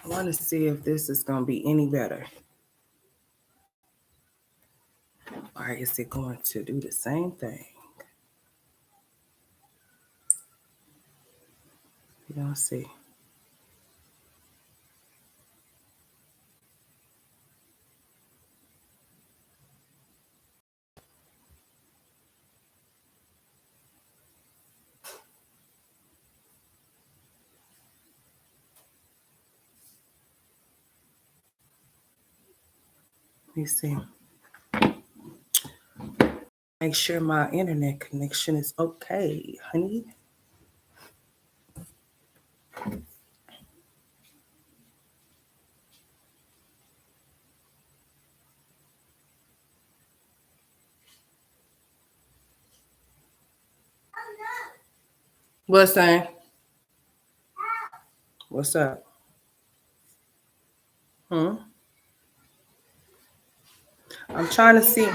I want to see if this is going to be any better. Or is it going to do the same thing? You don't see. Let me see. Make sure my internet connection is okay, honey. What's that? What's up? Hmm? I'm trying to see.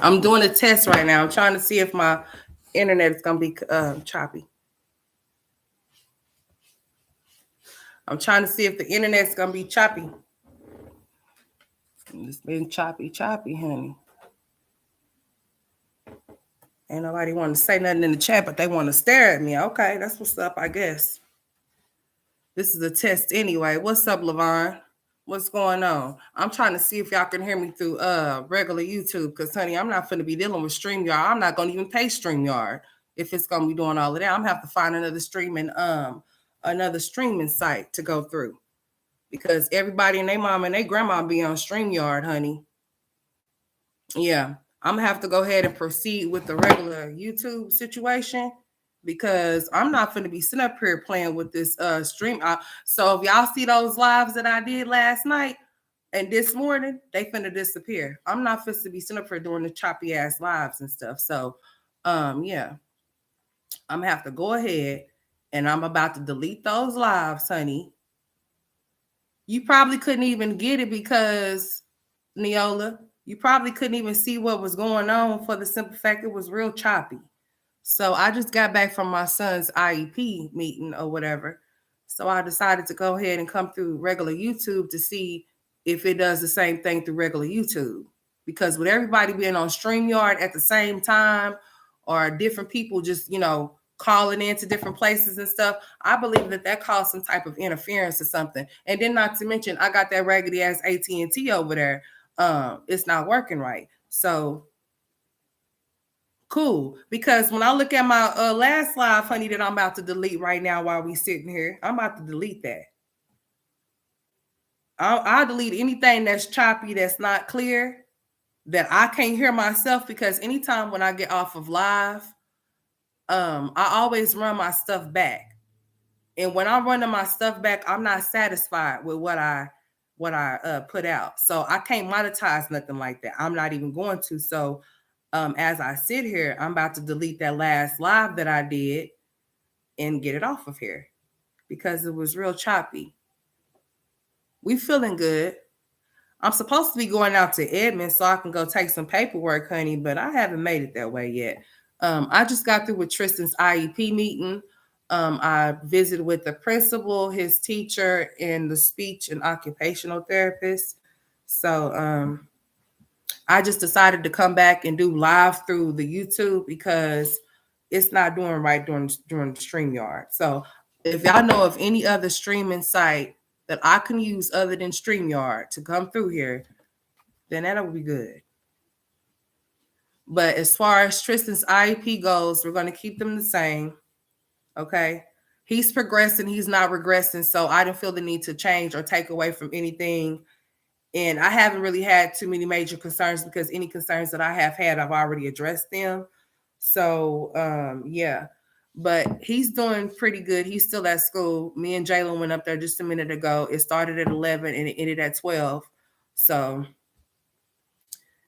I'm doing a test right now. I'm trying to see if my internet is going to be choppy. I'm trying to see if the internet's going to be choppy. It's been choppy, honey. Ain't nobody want to say nothing in the chat, but they want to stare at me. Okay, that's what's up, I guess. This is a test anyway. What's up, Lavon? What's going on? I'm trying to see if y'all can hear me through regular YouTube, because honey, I'm not finna be dealing with StreamYard. I'm not gonna even pay StreamYard if it's gonna be doing all of that. I'm gonna have to find another streaming site to go through, because everybody and their mom and their grandma be on StreamYard, honey. Yeah, I'm gonna have to go ahead and proceed with the regular YouTube situation, because I'm not gonna be sitting up here playing with this stream. So if y'all see those lives that I did last night and this morning, they finna disappear. I'm not finna be sitting up here doing the choppy ass lives and stuff. So yeah, I'm gonna have to go ahead and I'm about to delete those lives, honey. You probably couldn't even get it because Neola, you probably couldn't even see what was going on for the simple fact it was real choppy. So I just got back from my son's IEP meeting or whatever. So I decided to go ahead and come through regular YouTube to see if it does the same thing through regular YouTube. Because with everybody being on StreamYard at the same time, or different people just, calling into different places and stuff, I believe that caused some type of interference or something. And then not to mention, I got that raggedy ass AT&T over there. It's not working right. So cool. Because when I look at my last live, honey, that I'm about to delete right now while we sitting here, I'm about to delete that. I'll delete anything that's choppy, that's not clear, that I can't hear myself, because anytime when I get off of live, I always run my stuff back. And when I'm running my stuff back, I'm not satisfied with what I put out. So I can't monetize nothing like that. I'm not even going to. So as I sit here, I'm about to delete that last live that I did and get it off of here, because it was real choppy. We feeling good. I'm supposed to be going out to Edmond so I can go take some paperwork, honey, but I haven't made it that way yet. I just got through with Tristan's IEP meeting. I visited with the principal, his teacher, and the speech and occupational therapist. So I just decided to come back and do live through the YouTube, because it's not doing right during the StreamYard. So if y'all know of any other streaming site that I can use other than StreamYard to come through here, then that'll be good. But as far as Tristan's IEP goes, we're going to keep them the same. Okay. He's progressing. He's not regressing. So I didn't feel the need to change or take away from anything. And I haven't really had too many major concerns, because any concerns that I have had, I've already addressed them. So, yeah. But he's doing pretty good. He's still at school. Me and Jalen went up there just a minute ago. It started at 11 and it ended at 12. So,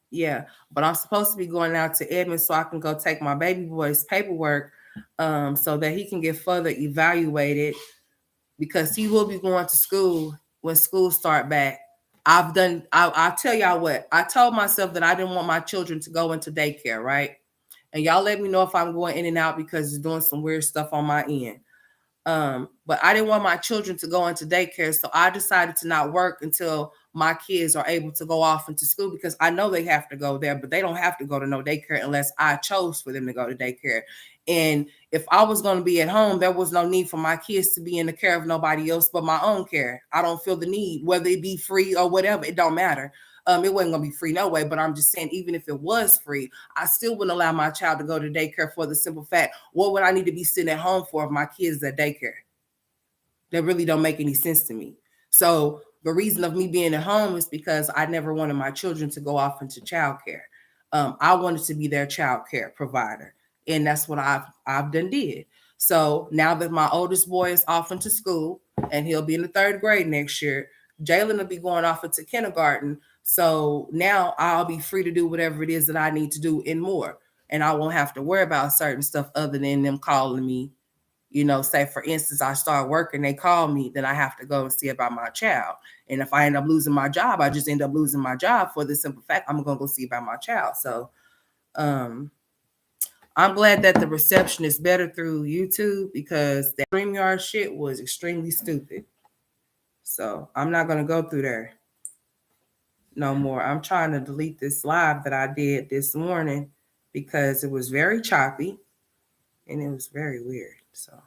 yeah. But I'm supposed to be going out to Edmond so I can go take my baby boy's paperwork, so that he can get further evaluated, because he will be going to school when school start back. I'll tell y'all what, I told myself that I didn't want my children to go into daycare, right? And y'all let me know if I'm going in and out, because it's doing some weird stuff on my end. But I didn't want my children to go into daycare, so I decided to not work until my kids are able to go off into school, because I know they have to go there, but they don't have to go to no daycare unless I chose for them to go to daycare. And if I was going to be at home, there was no need for my kids to be in the care of nobody else but my own care. I don't feel the need, whether it be free or whatever, it don't matter. It wasn't gonna be free no way, but I'm just saying, even if it was free, I still wouldn't allow my child to go to daycare for the simple fact, what would I need to be sitting at home for if my kids at daycare? That really don't make any sense to me. So the reason of me being at home is because I never wanted my children to go off into childcare. I wanted to be their childcare provider, and that's what I've done did. So now that my oldest boy is off into school, and he'll be in the 3rd grade next year, Jalen will be going off into kindergarten. So now I'll be free to do whatever it is that I need to do and more, and I won't have to worry about certain stuff other than them calling me. Say for instance, I start working, they call me, then I have to go and see about my child. And if I end up losing my job, I just end up losing my job for the simple fact I'm gonna go see about my child. So I'm glad that the reception is better through YouTube, because that StreamYard shit was extremely stupid. So I'm not gonna go through there no more. I'm trying to delete this live that I did this morning because it was very choppy and it was very weird. So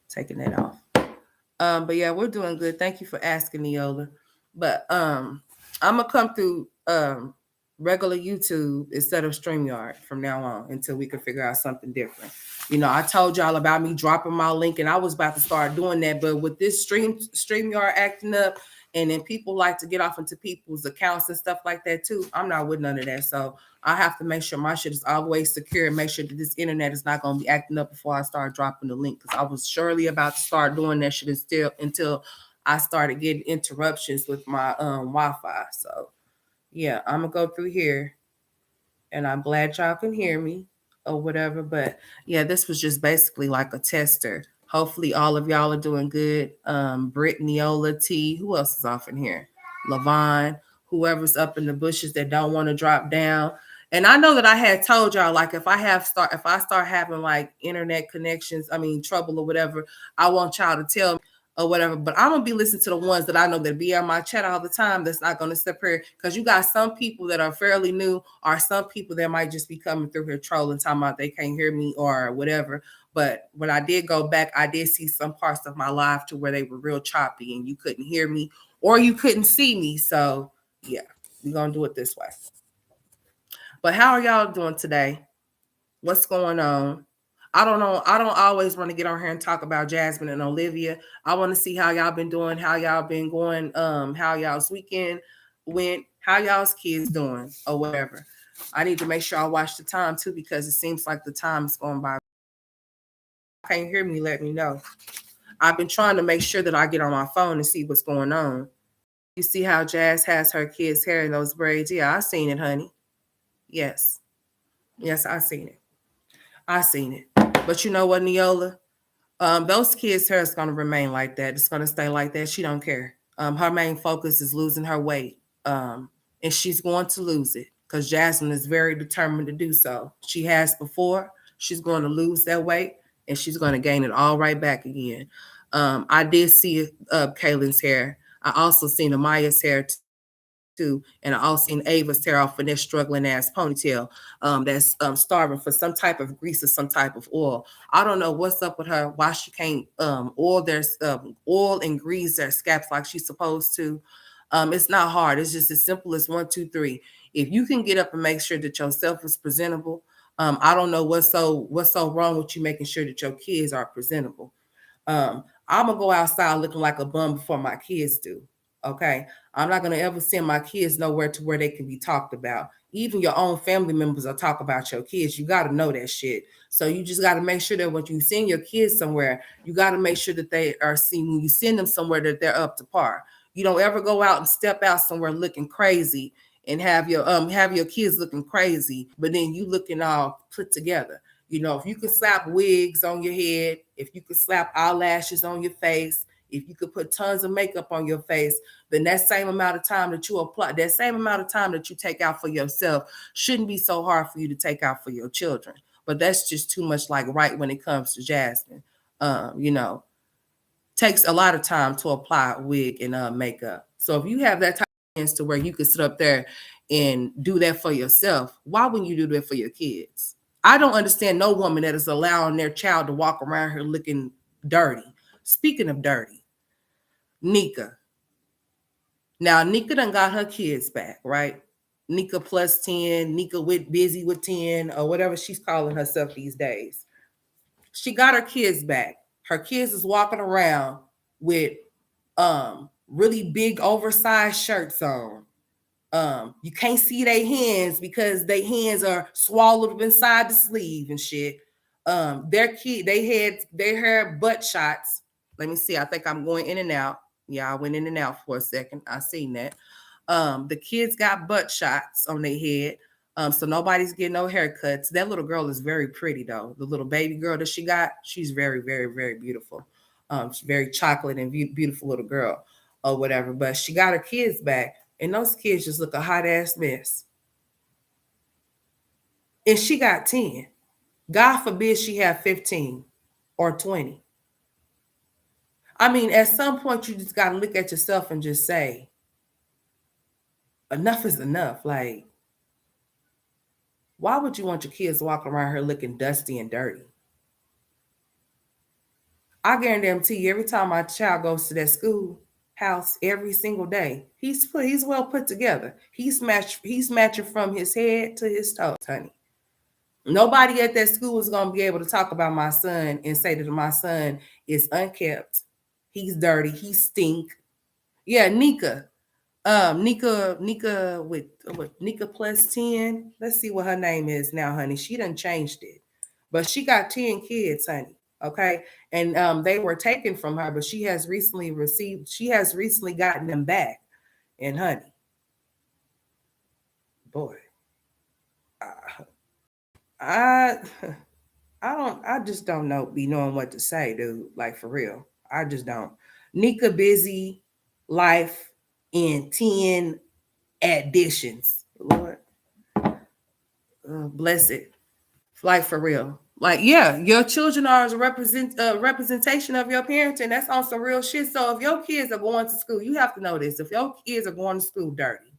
taking that off. But yeah, we're doing good. Thank you for asking, Neola. But I'm gonna come through regular YouTube instead of StreamYard from now on until we can figure out something different. I told y'all about me dropping my link, and I was about to start doing that, but with this StreamYard acting up, and then people like to get off into people's accounts and stuff like that too, I'm not with none of that. So I have to make sure my shit is always secure and make sure that this internet is not going to be acting up before I start dropping the link. Because I was surely about to start doing that shit until I started getting interruptions with my Wi-Fi. So yeah, I'm going to go through here, and I'm glad y'all can hear me or whatever. But yeah, this was just basically like a tester. Hopefully all of y'all are doing good. Britt, Neola, T, who else is off in here? Lavon, whoever's up in the bushes that don't want to drop down. And I know that I had told y'all, like, if I start having like internet connections, trouble or whatever, I want y'all to tell me or whatever. But I'm gonna be listening to the ones that I know that be on my chat all the time. That's not gonna step here, because you got some people that are fairly new, or some people that might just be coming through here trolling, talking about they can't hear me or whatever. But when I did go back, I did see some parts of my live to where they were real choppy and you couldn't hear me or you couldn't see me. So yeah, we're gonna do it this way. But how are y'all doing today? What's going on? I don't know. I don't always want to get on here and talk about Jasmine and Olivia. I want to see how y'all been doing, how y'all been going, how y'all's weekend went, how y'all's kids doing or whatever. I need to make sure I watch the time too, because it seems like the time is going by. Can't hear me, let me know. I've been trying to make sure that I get on my phone and see what's going on. You see how Jazz has her kids' hair in those braids? Yeah, I seen it, honey. Yes, I seen it. I seen it. But you know what, Neola? Those kids' hair is gonna remain like that. It's gonna stay like that. She don't care. Her main focus is losing her weight, and she's going to lose it because Jasmine is very determined to do so. She has before. She's going to lose that weight, and she's going to gain it all right back again. I did see Kaylin's hair. I also seen Amaya's hair too, and I also seen Ava's tear off in their struggling ass ponytail. That's starving for some type of grease or some type of oil. I don't know what's up with her. Why she can't oil and grease their scalps like she's supposed to. It's not hard. It's just as simple as 1, 2, 3. If you can get up and make sure that yourself is presentable, I don't know what's so wrong with you making sure that your kids are presentable. I'm gonna go outside looking like a bum before my kids do. Okay, I'm not gonna ever send my kids nowhere to where they can be talked about. Even your own family members will talk about your kids. You got to know that shit. So you just got to make sure that when you send your kids somewhere, you got to make sure that they are seen. When you send them somewhere, that they're up to par. You don't ever go out and step out somewhere looking crazy and have your kids looking crazy, but then you looking all put together. If you could slap wigs on your head, if you could slap eyelashes on your face, if you could put tons of makeup on your face, then that same amount of time that you apply, that same amount of time that you take out for yourself shouldn't be so hard for you to take out for your children. But that's just too much like right when it comes to Jasmine. takes a lot of time to apply a wig and makeup. So if you have that type of chance to where you can sit up there and do that for yourself, why wouldn't you do that for your kids? I don't understand no woman that is allowing their child to walk around here looking dirty. Speaking of dirty, Nika. Now Nika done got her kids back, right? Nika plus 10, Nika with busy with 10, or whatever she's calling herself these days. She got her kids back. Her kids is walking around with really big oversized shirts on. You can't see their hands because their hands are swallowed up inside the sleeve and shit. They had butt shots. Let me see. I think I'm going in and out. Yeah, I went in and out for a second. I seen that. The kids got butt shots on their head. So nobody's getting no haircuts. That little girl is very pretty though. The little baby girl that she got, she's very, very, very beautiful. She's very chocolate and beautiful little girl or whatever. But she got her kids back, and those kids just look a hot ass mess. And she got 10. God forbid she have 15 or 20. I mean, at some point you just got to look at yourself and just say, enough is enough. Like, why would you want your kids walking around here looking dusty and dirty? I guarantee you, every time my child goes to that school house every single day, he's well put together. He's matching from his head to his toes, honey. Nobody at that school is gonna be able to talk about my son and say that my son is unkept. He's dirty. He stink. Yeah, Nika. Nika with Nika plus 10. Let's see what her name is now, honey. She done changed it. But she got 10 kids, honey. Okay. And they were taken from her, but she has recently gotten them back. And honey, boy, I just don't be knowing what to say, dude. Like for real. I just don't. Nika busy life in 10 additions. Lord. Bless it. Like for real. Like, yeah, your children are as a representation of your parenting. That's on some real shit. So if your kids are going to school, you have to know this. If your kids are going to school dirty,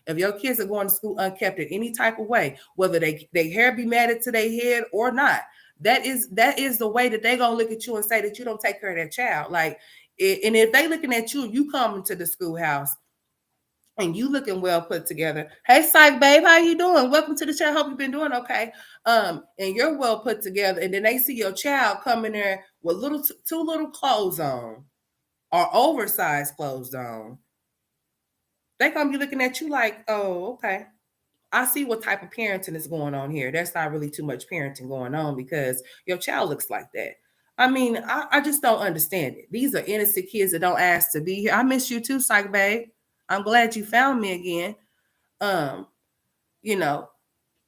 if your kids are going to school unkept in any type of way, whether they hair be matted to their head or not, that is the way that they gonna look at you and say that you don't take care of that child. Like, and if they looking at you, you come into the schoolhouse and you looking well put together. Hey, psych babe, how you doing? Welcome to the show. Hope you've been doing okay. And you're well put together, and then they see your child coming there with too little clothes on or oversized clothes on. They gonna be looking at you like, oh, okay. I see what type of parenting is going on here. That's not really too much parenting going on because your child looks like that. I mean, I just don't understand it. These are innocent kids that don't ask to be here. I miss you too, psych babe. I'm glad you found me again. You know,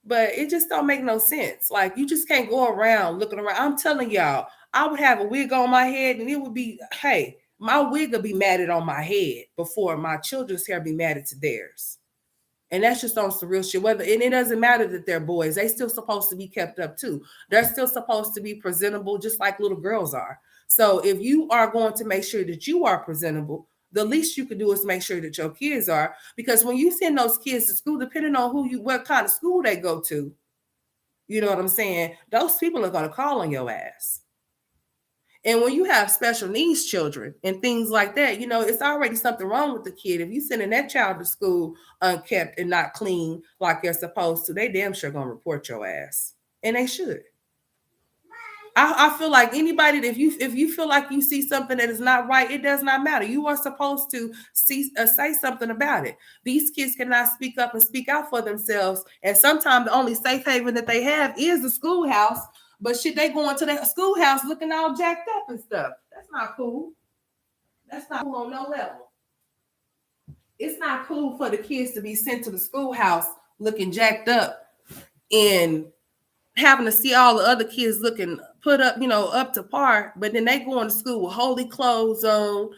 but it just don't make no sense. Like, you just can't go around looking around. I'm telling y'all, I would have a wig on my head and it would be, hey, my wig would be matted on my head before my children's hair be matted to theirs. And that's just on some real shit. And it doesn't matter that they're boys. They still supposed to be kept up too. They're still supposed to be presentable just like little girls are. So if you are going to make sure that you are presentable, the least you can do is make sure that your kids are. Because when you send those kids to school, depending on what kind of school they go to, you know what I'm saying? Those people are going to call on your ass. And when you have special needs children and things like that, you know, it's already something wrong with the kid. If you sending that child to school unkept and not clean like they're supposed to, they damn sure gonna report your ass. And they should. I feel like anybody, if you feel like you see something that is not right, it does not matter. You are supposed to say something about it. These kids cannot speak up and speak out for themselves. And sometimes the only safe haven that they have is the schoolhouse. But shit, they going to that schoolhouse looking all jacked up and stuff. That's not cool. That's not cool on no level. It's not cool for the kids to be sent to the schoolhouse looking jacked up and having to see all the other kids looking put up, you know, up to par. But then they going to school with holy clothes on.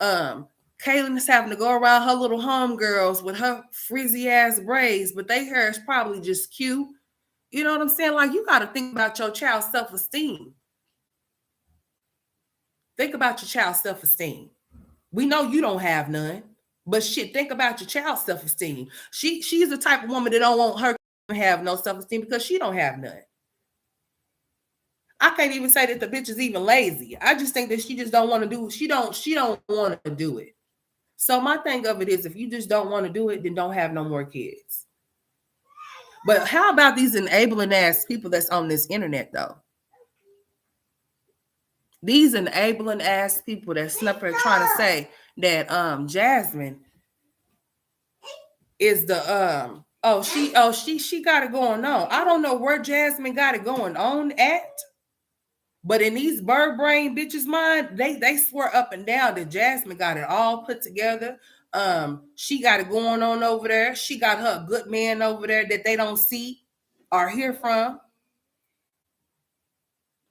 Kaylin is having to go around her little homegirls with her frizzy ass braids, but their hair is probably just cute. You know what I'm saying? Like, you got to think about your child's self-esteem. Think about your child's self-esteem. We know you don't have none, but shit, think about your child's self-esteem. She's the type of woman that don't want her to have no self-esteem because she don't have none. I can't even say that the bitch is even lazy. I just think that she just don't want to do. She don't want to do it. So my thing of it is, if you just don't want to do it, then don't have no more kids. But how about these enabling ass people that's on this internet though? These enabling ass people that's up here trying to say that Jasmine is the she got it going on. I don't know where Jasmine got it going on at. But in these bird brain bitches' mind, they swear up and down that Jasmine got it all put together. She got it going on over there. She got her good man over there that they don't see or hear from.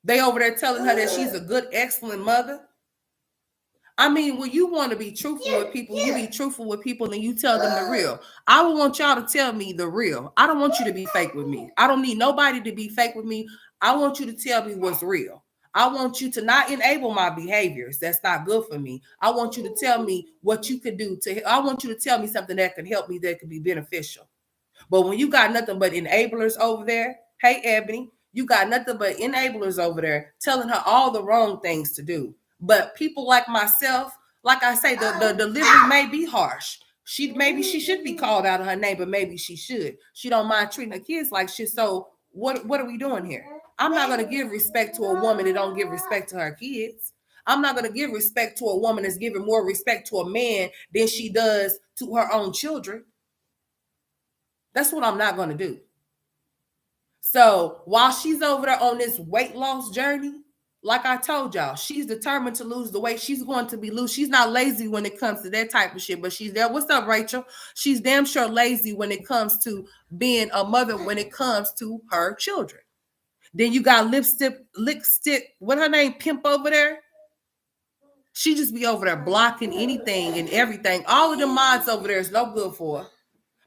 They over there telling her that she's a good, excellent mother. I mean, when you want to be truthful with people, you be truthful with people and you tell them the real. I would want y'all to tell me the real. I don't want you to be fake with me. I don't need nobody to be fake with me. I want you to tell me what's real. I want you to not enable my behaviors. That's not good for me. I want you to tell me what you could do I want you to tell me something that can help me, that could be beneficial. But when you got nothing but enablers over there, hey, Ebony, you got nothing but enablers over there telling her all the wrong things to do. But people like myself, like I say, the delivery may be harsh. Maybe she should be called out of her name, but maybe she should. She don't mind treating her kids like shit. So what are we doing here? I'm not going to give respect to a woman that don't give respect to her kids. I'm not going to give respect to a woman that's giving more respect to a man than she does to her own children. That's what I'm not going to do. So while she's over there on this weight loss journey, like I told y'all, she's determined to lose the weight. She's going to be loose. She's not lazy when it comes to that type of shit, but she's there. What's up, Rachel? She's damn sure lazy when it comes to being a mother, when it comes to her children. Then you got lipstick, what her name, Pimp over there? She just be over there blocking anything and everything. All of the mods over there is no good for her.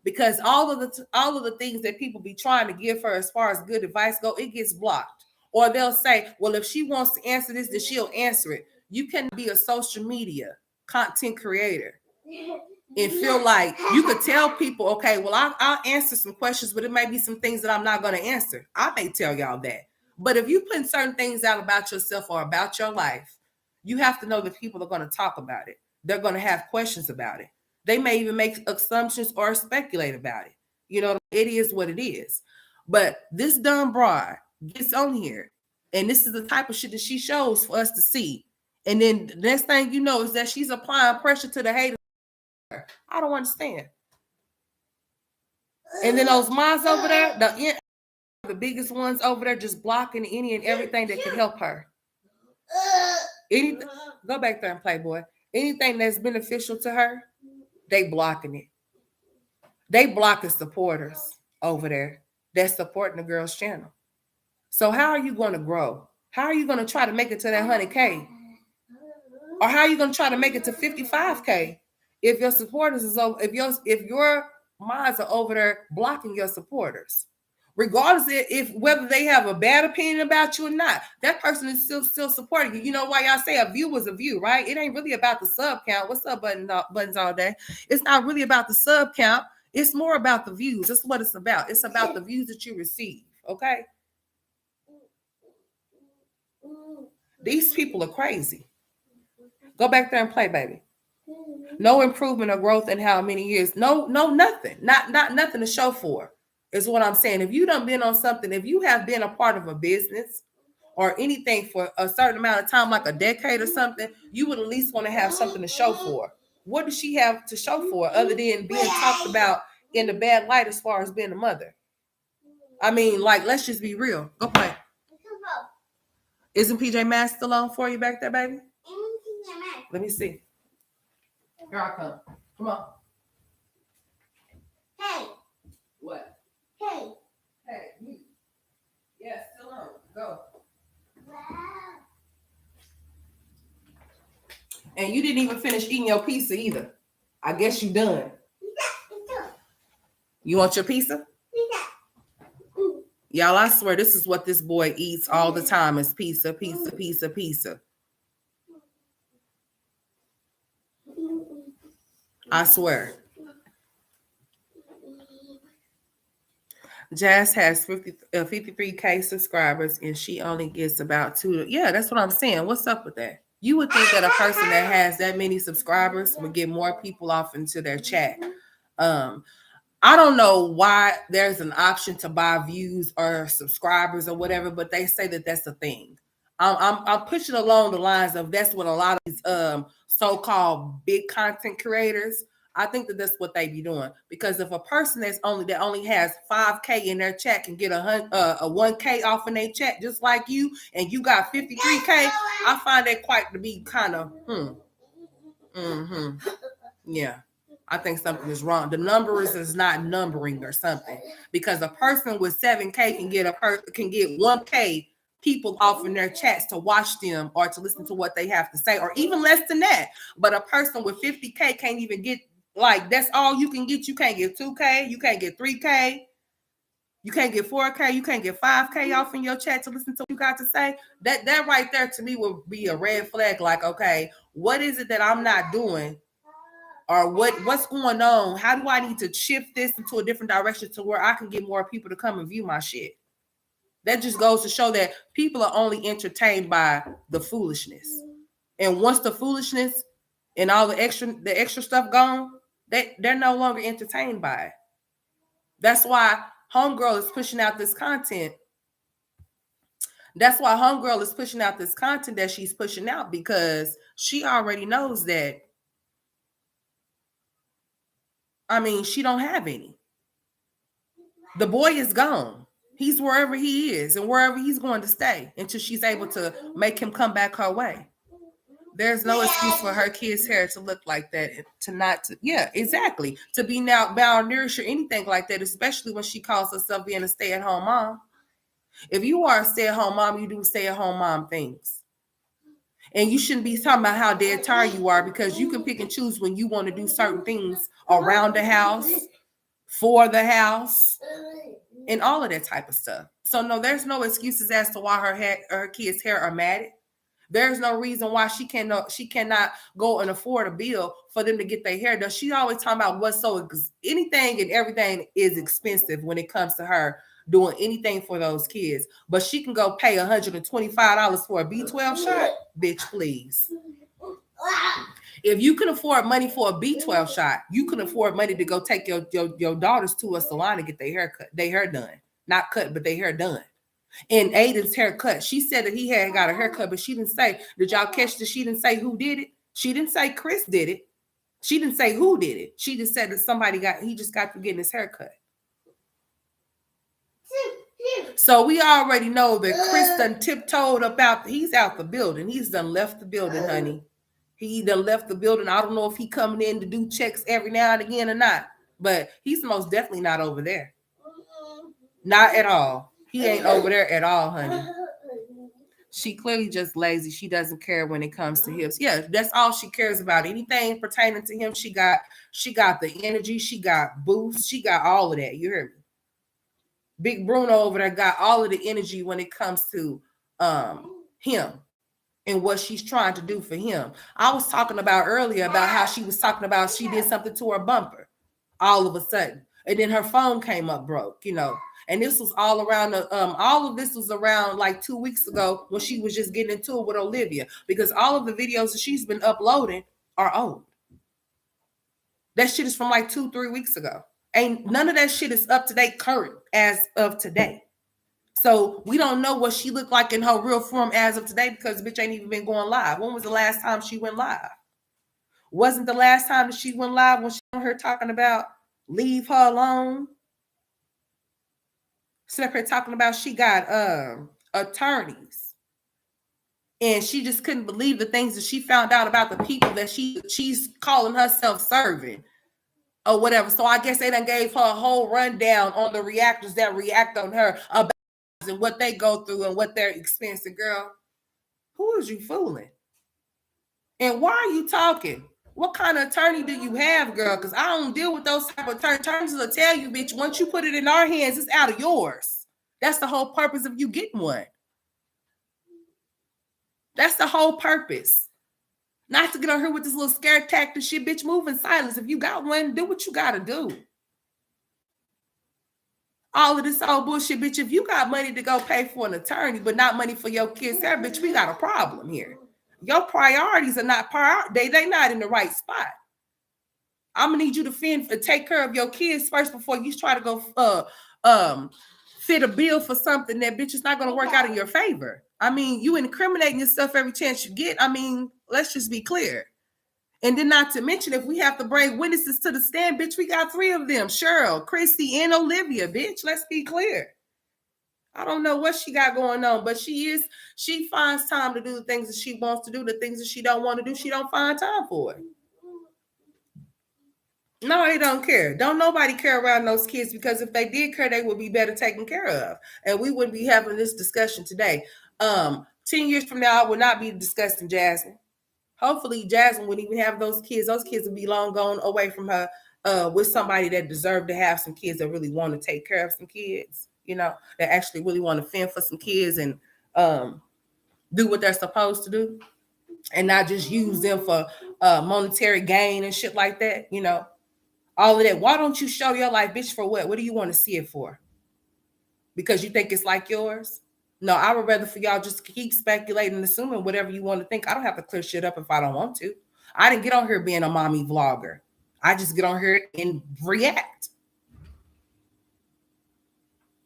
Because all of the things that people be trying to give her as far as good advice go, it gets blocked. Or they'll say, well, if she wants to answer this, then she'll answer it. You can be a social media content creator and feel like you could tell people, okay, well, I'll answer some questions, but it may be some things that I'm not going to answer. I may tell y'all that. But if you put certain things out about yourself or about your life, you have to know that people are going to talk about it. They're going to have questions about it. They may even make assumptions or speculate about it. You know, it is what it is. But this dumb broad gets on here, and this is the type of shit that she shows for us to see. And then the next thing you know is that she's applying pressure to the haters. I don't understand. And then those moms over there, the biggest ones over there, just blocking any and everything that can help her. Anything, go back there and play, boy. Anything that's beneficial to her, they blocking it. They blocking supporters over there that's supporting the girl's channel. So how are you going to grow? How are you going to try to make it to that 100K? Or how are you going to try to make it to 55K if your supporters is over, if your minds are over there blocking your supporters? Regardless if whether they have a bad opinion about you or not, that person is still supporting you. You know why y'all say a view is a view, right? It ain't really about the sub count. What's up, buttons all day? It's not really about the sub count. It's more about the views. That's what it's about. It's about the views that you receive, okay? These people are crazy. Go back there and play, baby. No improvement or growth in how many years? No, nothing. Not nothing to show for. Is what I'm saying. If you done been on something, if you have been a part of a business or anything for a certain amount of time, like a decade or something, you would at least want to have something to show for. What does she have to show for other than being talked about in the bad light as far as being a mother? I mean, like, let's just be real. Go play. Isn't PJ Masks still on for you back there, baby? Let me see. Here I come. Come on. Hey. What? Hey. Hey, you. Yeah, still on. Go. Wow. And you didn't even finish eating your pizza either. I guess you done. You want your pizza? Y'all, I swear this is what this boy eats all the time is pizza, pizza, pizza, pizza. I swear. Jazz has 53K subscribers and she only gets about 2. Yeah, that's what I'm saying. What's up with that? You would think that a person that has that many subscribers would get more people off into their chat. I don't know why there's an option to buy views or subscribers or whatever, but they say that that's a thing. I'm pushing along the lines of that's what a lot of these so-called big content creators. I think that that's what they be doing, because if a person that only has 5K in their chat can get a 1K off in their chat just like you, and you got 53K, I find that quite to be kind of yeah. I think something is wrong. The numbers is not numbering or something, because a person with 7K can get 1K people off in their chats to watch them or to listen to what they have to say, or even less than that. But a person with 50K can't even get, like, that's all you can get. You can't get 2K, you can't get 3K, you can't get 4K, you can't get 5K off in your chat to listen to what you got to say. That right there to me would be a red flag. Like, okay, what is it that I'm not doing? Or what's going on? How do I need to shift this into a different direction to where I can get more people to come and view my shit? That just goes to show that people are only entertained by the foolishness. And once the foolishness and all the extra stuff gone, they're no longer entertained by it. That's why Homegirl is pushing out this content. That's why Homegirl is pushing out this content that she's pushing out, because she already knows that, I mean, she don't have any. The boy is gone. He's wherever he is and wherever he's going to stay until she's able to make him come back her way. There's no excuse for her kid's hair to look like that, yeah, exactly. To be now malnourished or anything like that, especially when she calls herself being a stay-at-home mom. If you are a stay-at-home mom, you do stay-at-home mom things. And you shouldn't be talking about how dead tired you are, because you can pick and choose when you want to do certain things around the house, for the house, and all of that type of stuff. So no, there's no excuses as to why her kids' hair are matted. There's no reason why she cannot go and afford a bill for them to get their hair done. She always talking about anything and everything is expensive when it comes to her doing anything for those kids. But she can go pay $125 for a B12 shot. Bitch, please. If you can afford money for a B12 shot, you can afford money to go take your daughters to a salon to get their hair done. Not cut, but their hair done. And Aiden's haircut, she said that he had got a haircut, but she didn't say, did y'all catch that? She didn't say who did it. She didn't say Chris did it. She didn't say who did it. She just said that he just got to getting his haircut. So we already know that Chris done tiptoed he's out the building. He's done left the building, honey. He done left the building. I don't know if he coming in to do checks every now and again or not, but he's most definitely not over there. Not at all. He ain't over there at all, honey. She clearly just lazy. She doesn't care when it comes to hips. Yeah, that's all she cares about. Anything pertaining to him, she got the energy. She got boost. She got all of that. You heard me? Big Bruno over there got all of the energy when it comes to him and what she's trying to do for him. I was talking about earlier about how she was talking about she did something to her bumper all of a sudden. And then her phone came up broke, And this was all around all of this was around like 2 weeks ago when she was just getting into it with Olivia, because all of the videos that she's been uploading are old. That shit is from like 2-3 weeks ago. Ain't none of that shit is up to date current as of today. So we don't know what she looked like in her real form as of today, because bitch ain't even been going live. When was the last time she went live? Wasn't the last time that she went live when she on her talking about leave her alone? Sitting up here talking about she got attorneys, and she just couldn't believe the things that she found out about the people that she's calling herself serving or whatever. So I guess they done gave her a whole rundown on the reactors that react on her about and what they go through and what they're experiencing. Girl, who is you fooling? And why are you talking? What kind of attorney do you have, girl? Because I don't deal with those type of attorneys. Attorneys will tell you, bitch, once you put it in our hands, it's out of yours. That's the whole purpose of you getting one. That's the whole purpose. Not to get on here with this little scare tactic shit, bitch. Move in silence. If you got one, do what you gotta do. All of this old bullshit, bitch. If you got money to go pay for an attorney, but not money for your kids, there, bitch, we got a problem here. Your priorities are not they not in the right spot. I'm gonna need you to take care of your kids first before you try to go fit a bill for something that bitch is not gonna work out in your favor. I mean, you incriminating yourself every chance you get. I mean, let's just be clear. And then not to mention, if we have to bring witnesses to the stand, bitch, we got 3 of them. Cheryl, Chrissy, and Olivia, bitch. Let's be clear. I don't know what she got going on, but she finds time to do the things that she wants to do. The things that she don't want to do, she don't find time for it. No, they don't care. Don't nobody care around those kids, because if they did care, they would be better taken care of. And we wouldn't be having this discussion today. 10 years from now, I will not be discussing Jasmine. Hopefully, Jasmine wouldn't even have those kids. Those kids would be long gone away from her with somebody that deserved to have some kids, that really want to take care of some kids, that actually really want to fend for some kids and do what they're supposed to do, and not just use them for monetary gain and shit like that, all of that. Why don't you show your life, bitch, for what? What do you want to see it for? Because you think it's like yours? No, I would rather for y'all just keep speculating and assuming whatever you want to think. I don't have to clear shit up if I don't want to. I didn't get on here being a mommy vlogger. I just get on here and react.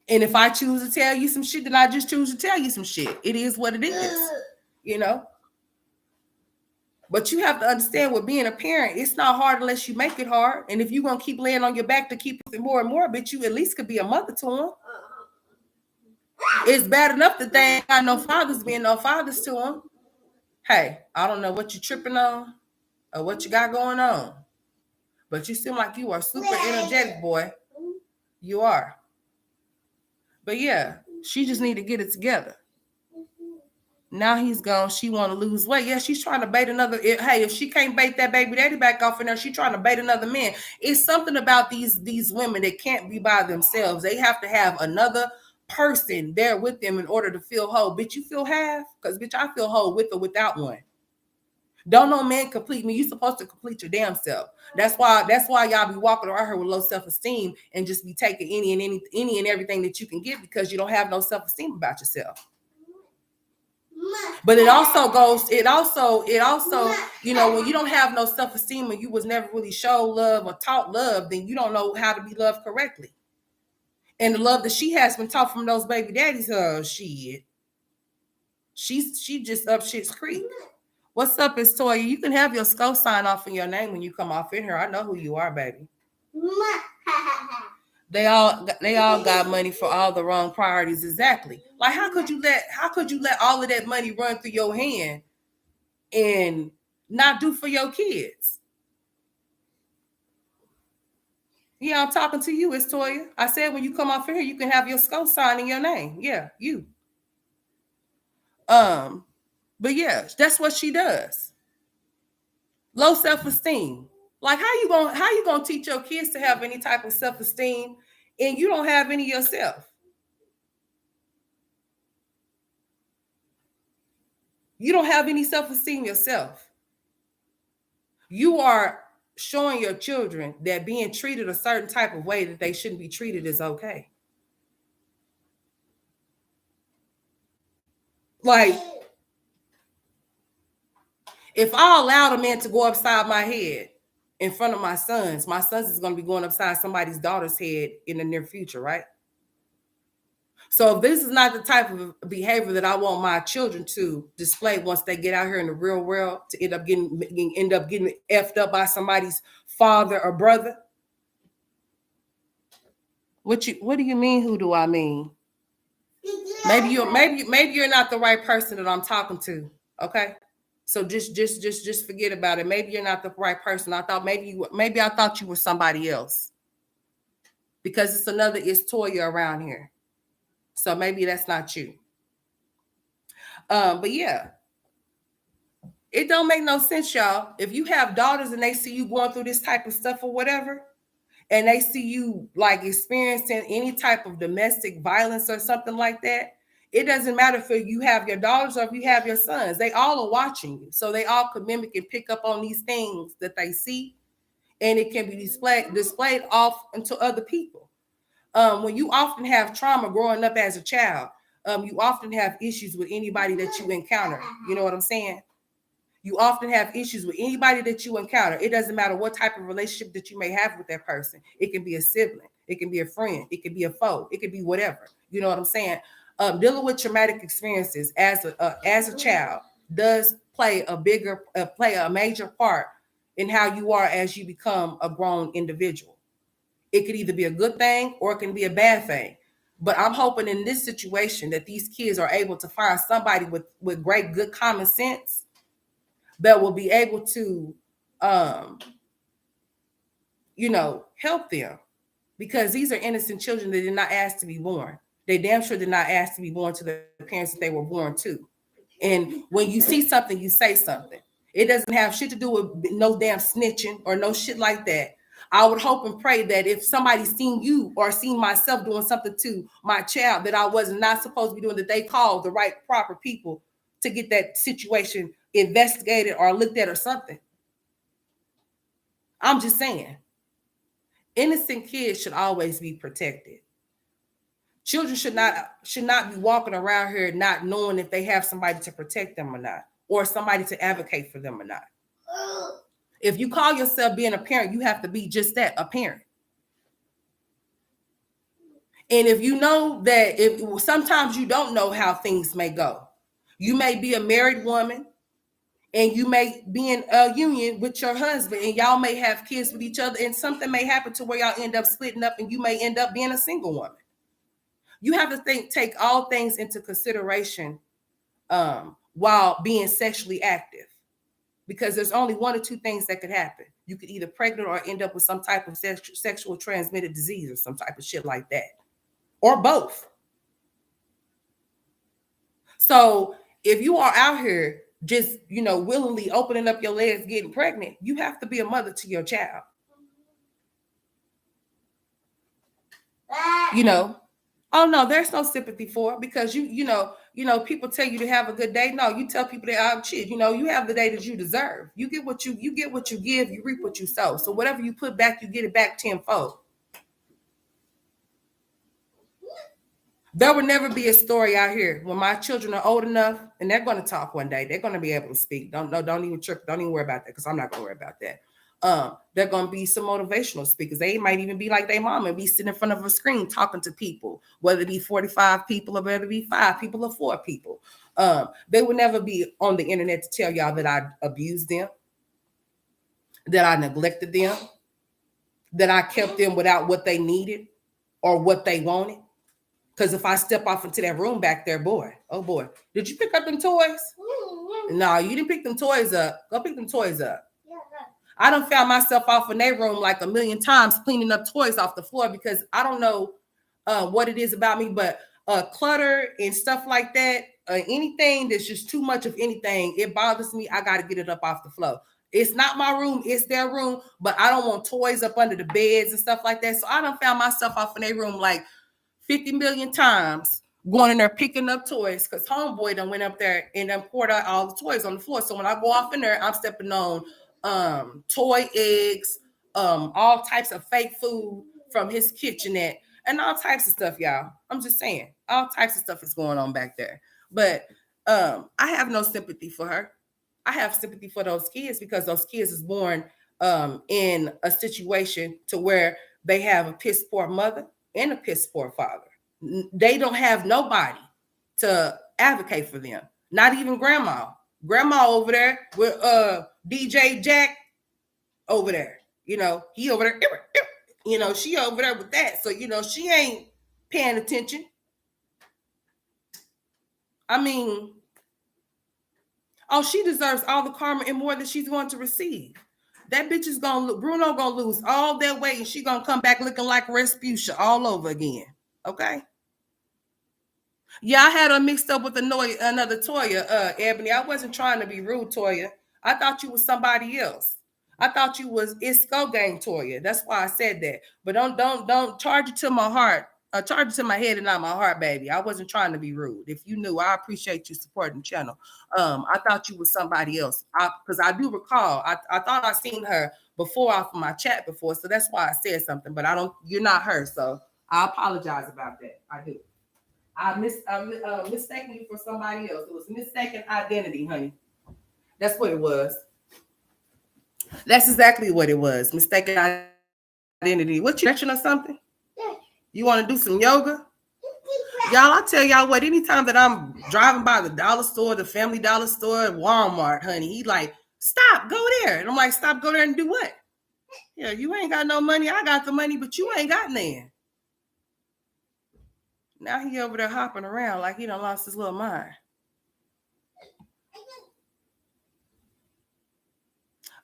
And if I choose to tell you some shit, then I just choose to tell you some shit. It is what it is, But you have to understand, with being a parent, it's not hard unless you make it hard. And if you're going to keep laying on your back to keep it more and more, bitch, you at least could be a mother to them. It's bad enough that they ain't got no fathers being no fathers to them. Hey, I don't know what you tripping on or what you got going on, but you seem like you are super energetic, boy. You are. But yeah, she just need to get it together. Now he's gone. She want to lose weight. Yeah, she's trying to bait another. Hey, if she can't bait that baby daddy back off in there, she's trying to bait another man. It's something about these women that can't be by themselves. They have to have another person there with them in order to feel whole. Bitch, you feel half? Because bitch, I feel whole with or without one. Don't no man complete me. You supposed to complete your damn self. That's why y'all be walking around here with low self-esteem and just be taking any and everything that you can get, because you don't have no self-esteem about yourself. But it also, when you don't have no self-esteem and you was never really shown love or taught love, then you don't know how to be loved correctly. And the love that she has been taught from those baby daddies, she just up shit's creek. What's up, it's Toya? You can have your skull sign off in your name when you come off in here. I know who you are, baby. They all got money for all the wrong priorities. Exactly. Like, how could you let all of that money run through your hand and not do for your kids? Yeah, I'm talking to you, it's Toya. I said when you come off here, you can have your skull sign in your name. Yeah, you. But yeah, that's what she does. Low self-esteem. Like, how you gonna teach your kids to have any type of self-esteem and you don't have any yourself? You don't have any self-esteem yourself. You are showing your children that being treated a certain type of way that they shouldn't be treated is okay. Like, if I allowed a man to go upside my head in front of my sons is going to be going upside somebody's daughter's head in the near future, right? So if this is not the type of behavior that I want my children to display once they get out here in the real world, to end up getting effed up by somebody's father or brother. What do you mean? Who do I mean? Maybe you're not the right person that I'm talking to. Okay. So just forget about it. Maybe you're not the right person. I thought maybe I thought you were somebody else, because it's Toya around here. So maybe that's not you. But yeah, it don't make no sense, y'all. If you have daughters and they see you going through this type of stuff or whatever, and they see you like experiencing any type of domestic violence or something like that, It doesn't matter if you have your daughters or if you have your sons. They all are watching you. So they all could mimic and pick up on these things that they see, and it can be displayed off into other people. When you often have trauma growing up as a child, you often have issues with anybody that you encounter. You know what I'm saying? You often have issues with anybody that you encounter. It doesn't matter what type of relationship that you may have with that person. It can be a sibling. It can be a friend. It can be a foe. It could be whatever. You know what I'm saying? Dealing with traumatic experiences as a child does play a major part in how you are as you become a grown individual. It could either be a good thing or it can be a bad thing. But I'm hoping in this situation that these kids are able to find somebody with great good common sense that will be able to help them, because these are innocent children that did not ask to be born. They damn sure did not ask to be born to the parents that they were born to. And when you see something, you say something. It doesn't have shit to do with no damn snitching or no shit like that. I would hope and pray that if somebody's seen you or seen myself doing something to my child that I was not supposed to be doing, that they called the right proper people to get that situation investigated or looked at or something. I'm just saying, innocent kids should always be protected. Children should not be walking around here not knowing if they have somebody to protect them or not, or somebody to advocate for them or not. If you call yourself being a parent, you have to be just that, a parent. And if you know that, if sometimes you don't know how things may go, you may be a married woman and you may be in a union with your husband and y'all may have kids with each other, and something may happen to where y'all end up splitting up and you may end up being a single woman. You have to take all things into consideration while being sexually active, because there's only one or two things that could happen. You could either pregnant or end up with some type of sexual transmitted disease or some type of shit like that, or both. So if you are out here just, willingly opening up your legs, getting pregnant, you have to be a mother to your child. Oh no, there's no sympathy for it, because people tell you to have a good day. No, you tell people that shit. You have the day that you deserve. You get what you give, you reap what you sow. So whatever you put back, you get it back tenfold. There will never be a story out here when my children are old enough, and they're going to talk one day. They're going to be able to speak. Don't even trip. Don't even worry about that, because I'm not going to worry about that. They're going to be some motivational speakers. They might even be like their mom and be sitting in front of a screen talking to people, whether it be 45 people or whether it be 5 people or 4 people. They will never be on the internet to tell y'all that I abused them, that I neglected them, that I kept them without what they needed or what they wanted. Because if I step off into that room back there, oh boy, did you pick up them toys? No, you didn't pick them toys up. Go pick them toys up. I done found myself off in their room like a million times cleaning up toys off the floor, because I don't know what it is about me, but clutter and stuff like that, anything that's just too much of anything, it bothers me. I got to get it up off the floor. It's not my room, it's their room, but I don't want toys up under the beds and stuff like that. So I done found myself off in their room like 50 million times, going in there picking up toys, because homeboy done went up there and done poured out all the toys on the floor. So when I go off in there, I'm stepping on toy eggs, all types of fake food from his kitchenette, and all types of stuff, y'all. I'm just saying, all types of stuff is going on back there. But I have no sympathy for her. I have sympathy for those kids, because those kids is born in a situation to where they have a piss poor mother and a piss poor father. They don't have nobody to advocate for them. Not even grandma. Grandma over there with DJ Jack over there. He over there. She over there with that. So, she ain't paying attention. I mean, she deserves all the karma and more that she's going to receive. That bitch is Bruno gonna lose all that weight, and she gonna come back looking like Respucia all over again. Okay? Yeah, I had her mixed up with another Toya, Ebony. I wasn't trying to be rude, Toya. I thought you was somebody else. I thought you was Isco Gang Toya. That's why I said that. But don't charge it to my heart charge it to my head and not my heart, baby. I wasn't trying to be rude. If you knew, I appreciate you supporting the channel. I thought you was somebody else. Because I do recall, I thought I seen her before off of my chat before, so that's why I said something. But I don't. You're not her, so I apologize about that. I do. I mistaken you for somebody else. It was mistaken identity, honey. That's what it was. That's exactly what it was. Mistaken identity. What you stretching or something? You want to do some yoga? Y'all, I tell y'all what, anytime that I'm driving by the dollar store, the Family Dollar store, Walmart, honey, he like, stop, go there. And I'm like, stop, go there and do what? Yeah, you ain't got no money. I got the money, but you ain't got none. Now he over there hopping around like he done lost his little mind.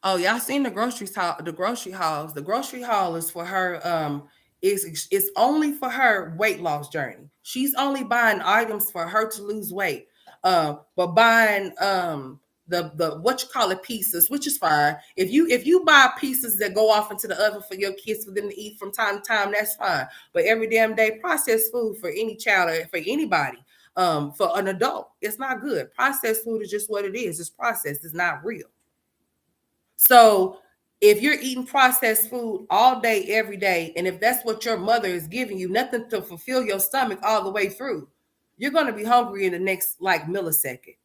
Oh, y'all seen the grocery haul? The grocery hauls. The grocery haul is for her. It's only for her weight loss journey. She's only buying items for her to lose weight. But buying the what you call it pieces, which is fine. If you buy pieces that go off into the oven for your kids for them to eat from time to time, that's fine. But every damn day processed food for any child or for anybody, for an adult, it's not good. Processed food is just what it is. It's processed. It's not real. So if you're eating processed food all day, every day, and if that's what your mother is giving you, nothing to fulfill your stomach all the way through, you're going to be hungry in the next like millisecond.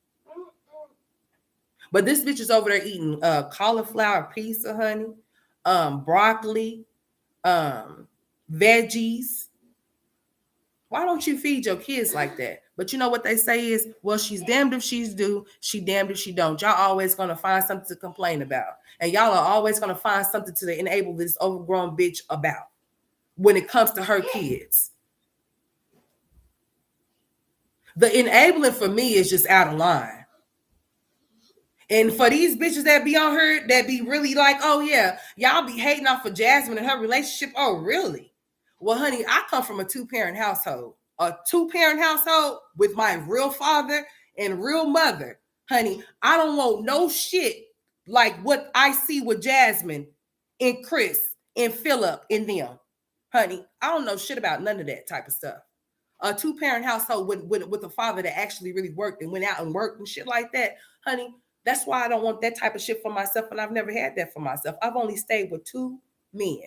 But this bitch is over there eating cauliflower pizza, honey, broccoli, veggies. Why don't you feed your kids like that? But you know what they say is, well, she's damned if she's do, she damned if she don't. Y'all always gonna find something to complain about. And y'all are always gonna find something to enable this overgrown bitch about when it comes to her kids. The enabling for me is just out of line. And for these bitches that be on her, that be really like, oh yeah, y'all be hating off of Jasmine and her relationship. Oh, really? Well, honey, I come from a two-parent household. A two-parent household with my real father and real mother. Honey, I don't want no shit like what I see with Jasmine and Chris and Philip and them. Honey, I don't know shit about none of that type of stuff. A two-parent household with a father that actually really worked and went out and worked and shit like that. Honey, that's why I don't want that type of shit for myself, and I've never had that for myself. I've only stayed with two men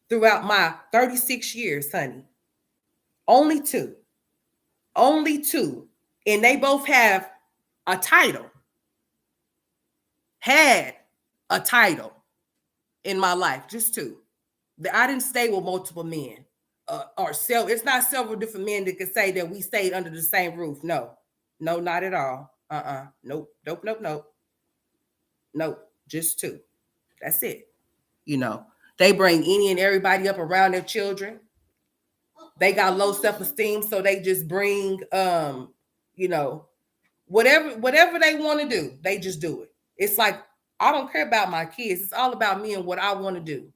throughout my 36 years, honey. Only two. Only two. And they both have a title. Had a title in my life, just two. I didn't stay with multiple men. It's not several different men that can say that we stayed under the same roof. No, not at all. Nope. Just two. That's it. You know, they bring any and everybody up around their children. They got low self-esteem, so they just bring whatever they want to do, they just do it. It's like, I don't care about my kids. It's all about me and what I want to do.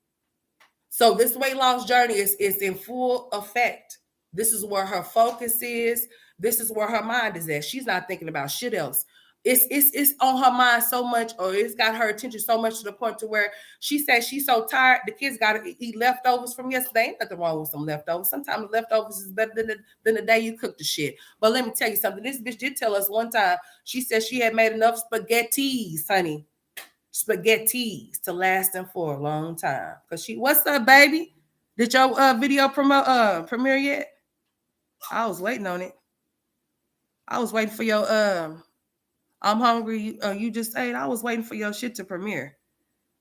So this weight loss journey is in full effect. This is where her focus is. This is where her mind is at. She's not thinking about shit else. It's on her mind so much, or it's got her attention so much to the point to where she says she's so tired. The kids got to eat leftovers from yesterday. Ain't nothing wrong with some leftovers. Sometimes the leftovers is better than the day you cooked the shit. But let me tell you something. This bitch did tell us one time. She said she had made enough spaghettis, honey. Spaghettis to last them for a long time. Cause what's up, baby? Did your video premiere yet? I was waiting on it. I was waiting for your I'm hungry. You just ate. I was waiting for your shit to premiere.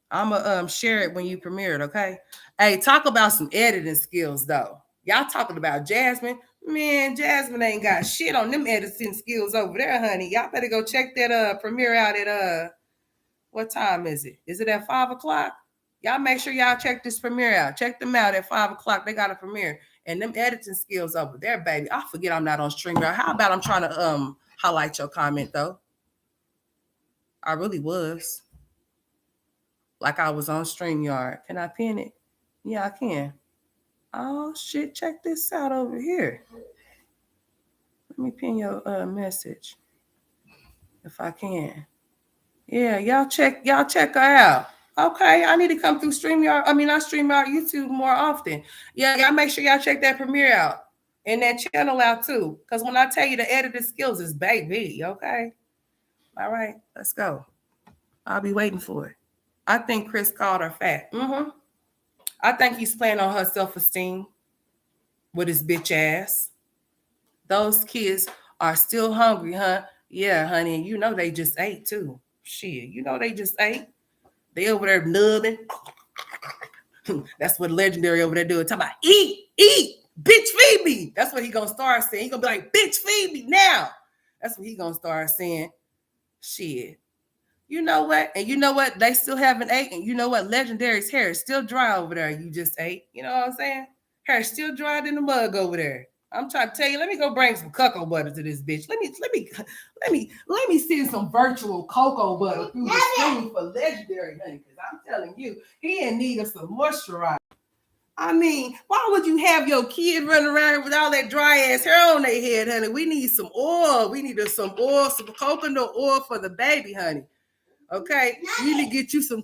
I'ma share it when you premiere it, okay? Hey, talk about some editing skills though. Y'all talking about Jasmine. Man, Jasmine ain't got shit on them editing skills over there, honey. Y'all better go check that premiere out at what time is it? Is it at 5 o'clock? Y'all make sure y'all check this premiere out. Check them out at 5 o'clock. They got a premiere. And them editing skills over there, baby. I forget I'm not on StreamYard. How about I'm trying to highlight your comment though? I really was. Like I was on StreamYard. Can I pin it? Yeah, I can. Oh shit, check this out over here. Let me pin your message. If I can. Yeah, y'all check her out. Okay, I need to come through StreamYard. I mean, not StreamYard, YouTube more often. Yeah, y'all make sure y'all check that premiere out and that channel out too. Because when I tell you the editing skills is baby, okay? All right, let's go. I'll be waiting for it. I think Chris called her fat. Mm-hmm. I think he's playing on her self-esteem with his bitch ass. Those kids are still hungry, huh? Yeah, honey. You know they just ate too. Shit, you know they just ate. They over there nubbing. That's what Legendary over there doing. Talking about eat, bitch, feed me. That's what he gonna start saying. He gonna be like, bitch, feed me now. That's what he gonna start saying. Shit. You know what? And you know what? They still haven't ate. And you know what? Legendary's hair is still dry over there. You just ate. You know what I'm saying? Hair is still dried in the mug over there. I'm trying to tell you, let me go bring some cocoa butter to this bitch. Let me send some virtual cocoa butter through the screen for Legendary, honey. Because I'm telling you, he in need of some moisturizer. I mean, why would you have your kid running around with all that dry ass hair on their head, honey? We need some oil. We need some oil, some coconut oil for the baby, honey. Okay, you need to get you some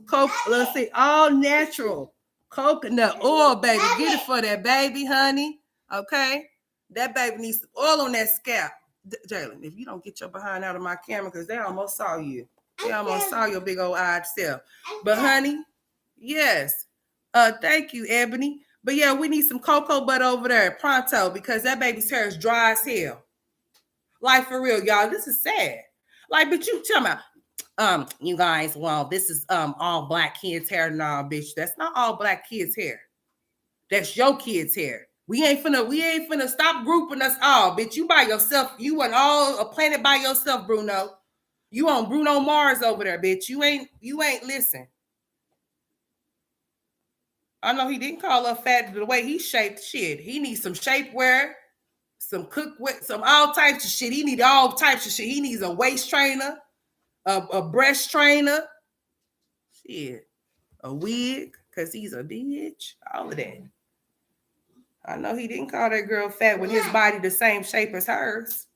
let's say all natural coconut oil, baby. Get it for that baby, honey. Okay, that baby needs some oil on that scalp. Jalen, if you don't get your behind out of my camera, because they almost saw you. They almost saw your big old eyed self. But honey, yes. Thank you, Ebony. But yeah, we need some cocoa butter over there pronto because that baby's hair is dry as hell. Like for real, y'all. This is sad. Like, but you tell me, you guys, well, this is all black kids' hair. Nah, bitch, that's not all black kids' hair. That's your kids' hair. We ain't finna stop grouping us all, bitch. You by yourself. You want all a planet by yourself, Bruno. You on Bruno Mars over there, bitch. You ain't listen. I know he didn't call her fat the way he shaped shit. He needs some shapewear, some cookware, some all types of shit. He needs all types of shit. He needs a waist trainer, a breast trainer, shit, a wig, because he's a bitch. All of that. I know he didn't call that girl fat when his body the same shape as hers.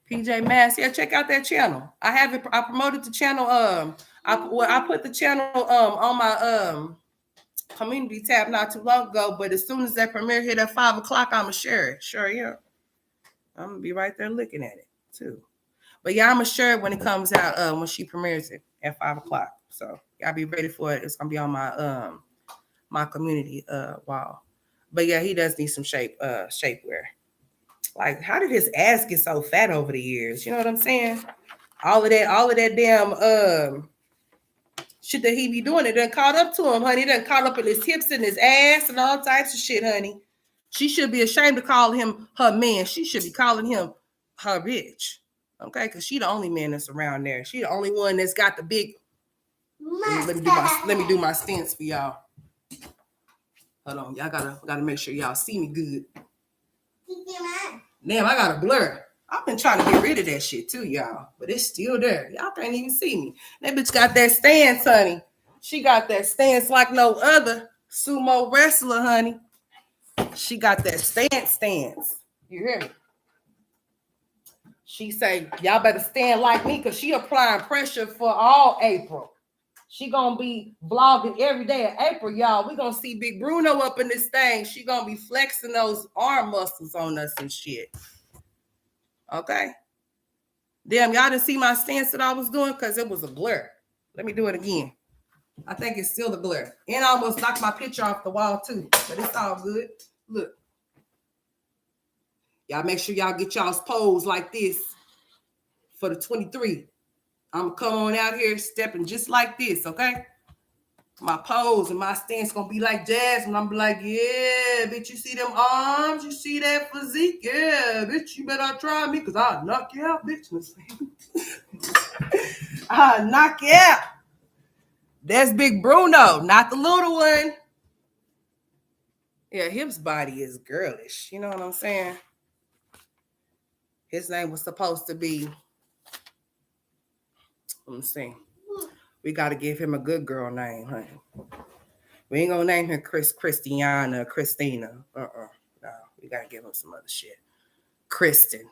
PJ Masks. Yeah, check out that channel. I promoted the channel. I put the channel on my community tab not too long ago, but as soon as that premiere hit at 5:00, I'ma share it. Sure, yeah. I'm gonna be right there looking at it too. But yeah, I'ma share it when it comes out when she premieres it at 5:00. So y'all be ready for it. It's gonna be on my my community wall. But yeah, he does need some shapewear. Like, how did his ass get so fat over the years? You know what I'm saying? All of that damn shit that he be doing, it done caught up to him, honey. It done caught up in his hips and his ass and all types of shit, honey. She should be ashamed to call him her man. She should be calling him her bitch. Okay, because she the only man that's around there. She the only one that's got the big. Let me do my stance for y'all. Hold on, y'all gotta make sure y'all see me good. Damn, I got a blur. I've been trying to get rid of that shit too, y'all. But it's still there. Y'all can't even see me. That bitch got that stance, honey. She got that stance like no other sumo wrestler, honey. She got that stance. You hear me? She say, y'all better stand like me because she applying pressure for all April. She gonna be vlogging every day in April, y'all. We gonna see Big Bruno up in this thing. She gonna be flexing those arm muscles on us and shit. Okay. Damn, y'all didn't see my stance that I was doing because it was a blur. Let me do it again. I think it's still a blur. And I almost knocked my picture off the wall too, but it's all good. Look. Y'all make sure y'all get y'all's pose like this for the 23. I'm gonna come on out here stepping just like this, okay? My pose and my stance gonna be like Jasmine. I'm be like, yeah, bitch, you see them arms? You see that physique? Yeah, bitch, you better try me because I'll knock you out, bitch. I'll knock you out. That's Big Bruno, not the little one. Yeah, his body is girlish. You know what I'm saying? His name was supposed to be, let me see. We got to give him a good girl name, honey. We ain't gonna name him Christina. No, we gotta give him some other shit. Kristen.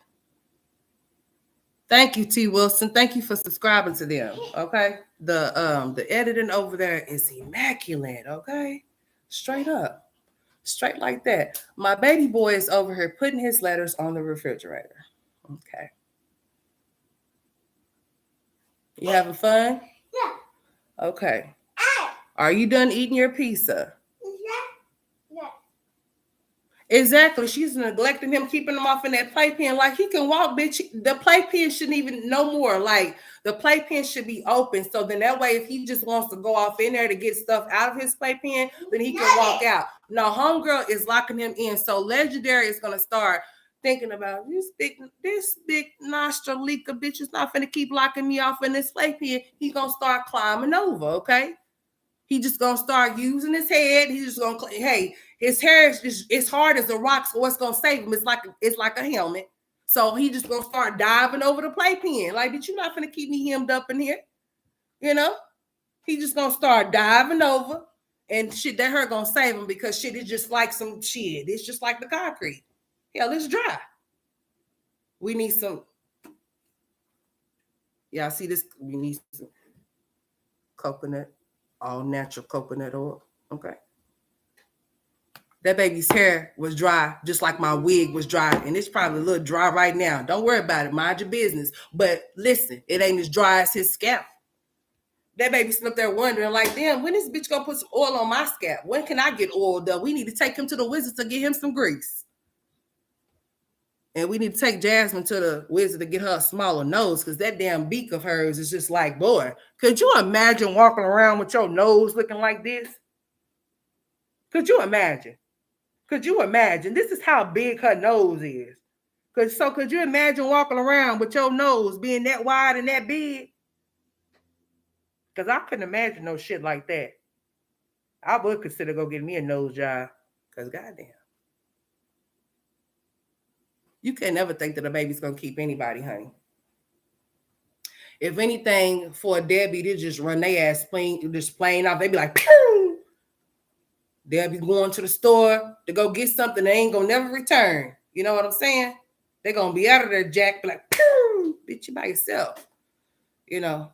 Thank you, T. Wilson. Thank you for subscribing to them. Okay. The editing over there is immaculate. Okay. Straight up. Straight like that. My baby boy is over here putting his letters on the refrigerator. Okay. You having fun? Yeah. Okay. Are you done eating your pizza? Exactly. She's neglecting him, keeping him off in that playpen. Like he can walk, bitch. The playpen shouldn't even no more. Like the playpen should be open. So then that way, if he just wants to go off in there to get stuff out of his playpen, then he can walk out. No, homegirl is locking him in. So Legendary is gonna start thinking about this big nostrilica bitch is not gonna keep locking me off in this playpen. He gonna start climbing over, okay? He just gonna start using his head. He's just gonna, hey, his hair is just it's hard as a rock. So what's gonna save him? It's like a helmet. So he just gonna start diving over the playpen. Like, bitch, you not gonna keep me hemmed up in here, you know? He just gonna start diving over, and shit that her gonna save him because shit is just like some shit. It's just like the concrete. Hell, it's dry. We need some. Y'all see this? We need some coconut. All natural coconut oil. Okay. That baby's hair was dry, just like my wig was dry. And it's probably a little dry right now. Don't worry about it. Mind your business. But listen, it ain't as dry as his scalp. That baby sitting up there wondering, like, damn, when this bitch gonna put some oil on my scalp? When can I get oiled up? We need to take him to the wizard to get him some grease. And we need to take Jasmine to the wizard to get her a smaller nose, because that damn beak of hers is just like, boy, could you imagine walking around with your nose looking like this? Could you imagine? Could you imagine? This is how big her nose is. Could you imagine walking around with your nose being that wide and that big? Because I couldn't imagine no shit like that. I would consider go get me a nose job. Because goddamn. You can never think that a baby's going to keep anybody, honey. If anything, for a Debbie, they just run their ass just plain off. They be like, pew! They'll be going to the store to go get something they ain't going to never return. You know what I'm saying? They're going to be out of there, Jack, be like, pew! Bitch, you by yourself. You know?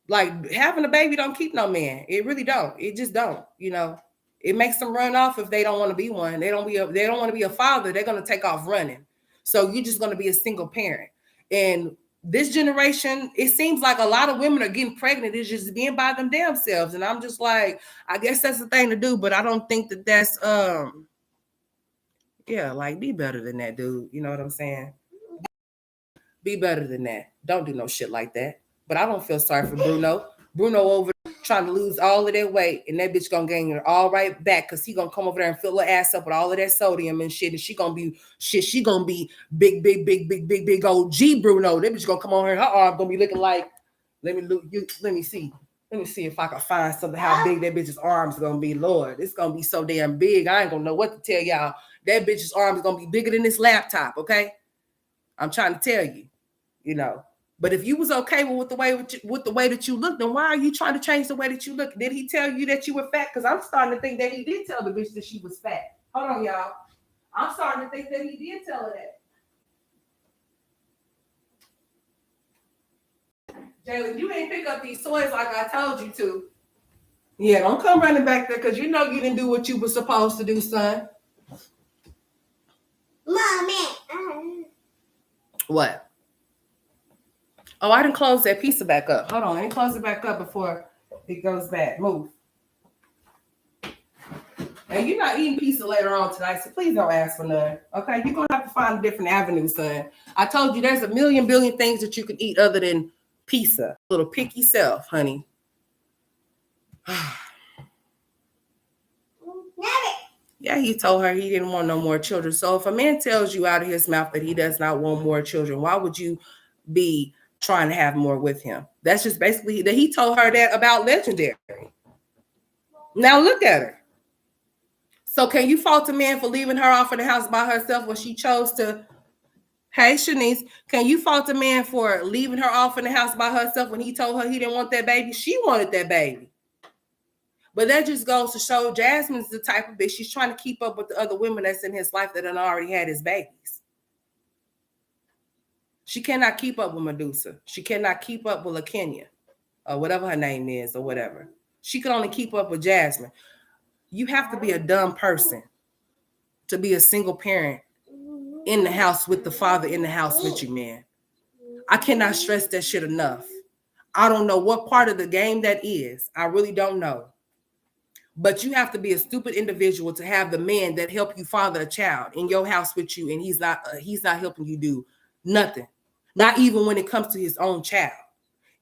Like, having a baby don't keep no man. It really don't. It just don't, you know? It makes them run off if they don't want to be one. They don't want to be a father. They're going to take off running. So you're just going to be a single parent. And this generation, it seems like a lot of women are getting pregnant. It's just being by them damn selves. And I'm just like, I guess that's the thing to do. But I don't think that that's, yeah, like be better than that, dude. You know what I'm saying? Be better than that. Don't do no shit like that. But I don't feel sorry for Bruno. Bruno over trying to lose all of that weight, and that bitch gonna gain it all right back because he gonna come over there and fill her ass up with all of that sodium and shit, and she gonna be big old G Bruno. That bitch gonna come on her arm gonna be looking like, let me see if I can find something how big that bitch's arms gonna be. Lord, it's gonna be so damn big. I ain't gonna know what to tell y'all. That bitch's arms gonna be bigger than this laptop, okay? I'm trying to tell you, you know. But if you was okay with the way that you look, then why are you trying to change the way that you look? Did he tell you that you were fat? Because I'm starting to think that he did tell the bitch that she was fat. Hold on, y'all. I'm starting to think that he did tell her that. Jalen, you ain't pick up these toys like I told you to. Yeah, don't come running back there because you know you didn't do what you were supposed to do, son. Mommy. What? Oh, I didn't close that pizza back up. Hold on, let me close it back up before it goes bad. Move. And you're not eating pizza later on tonight, so please don't ask for none. Okay, you're gonna have to find a different avenue, son. I told you there's a billion things that you can eat other than pizza. Little picky self, honey. Yeah, he told her he didn't want no more children. So if a man tells you out of his mouth that he does not want more children, why would you be trying to have more with him? That's just basically that he told her that about Legendary. Now look at her. So can you fault a man for leaving her off in the house by herself when she chose to? Hey, Shanice, can you fault a man for leaving her off in the house by herself when he told her he didn't want that baby? She wanted that baby. But that just goes to show Jasmine's the type of bitch. She's trying to keep up with the other women that's in his life that already had his babies. She cannot keep up with Medusa. She cannot keep up with LaKenya or whatever her name is or whatever. She could only keep up with Jasmine. You have to be a dumb person to be a single parent in the house with the father in the house with you, man. I cannot stress that shit enough. I don't know what part of the game that is. I really don't know. But you have to be a stupid individual to have the man that help you father a child in your house with you, and he's not helping you do nothing. Not even when it comes to his own child.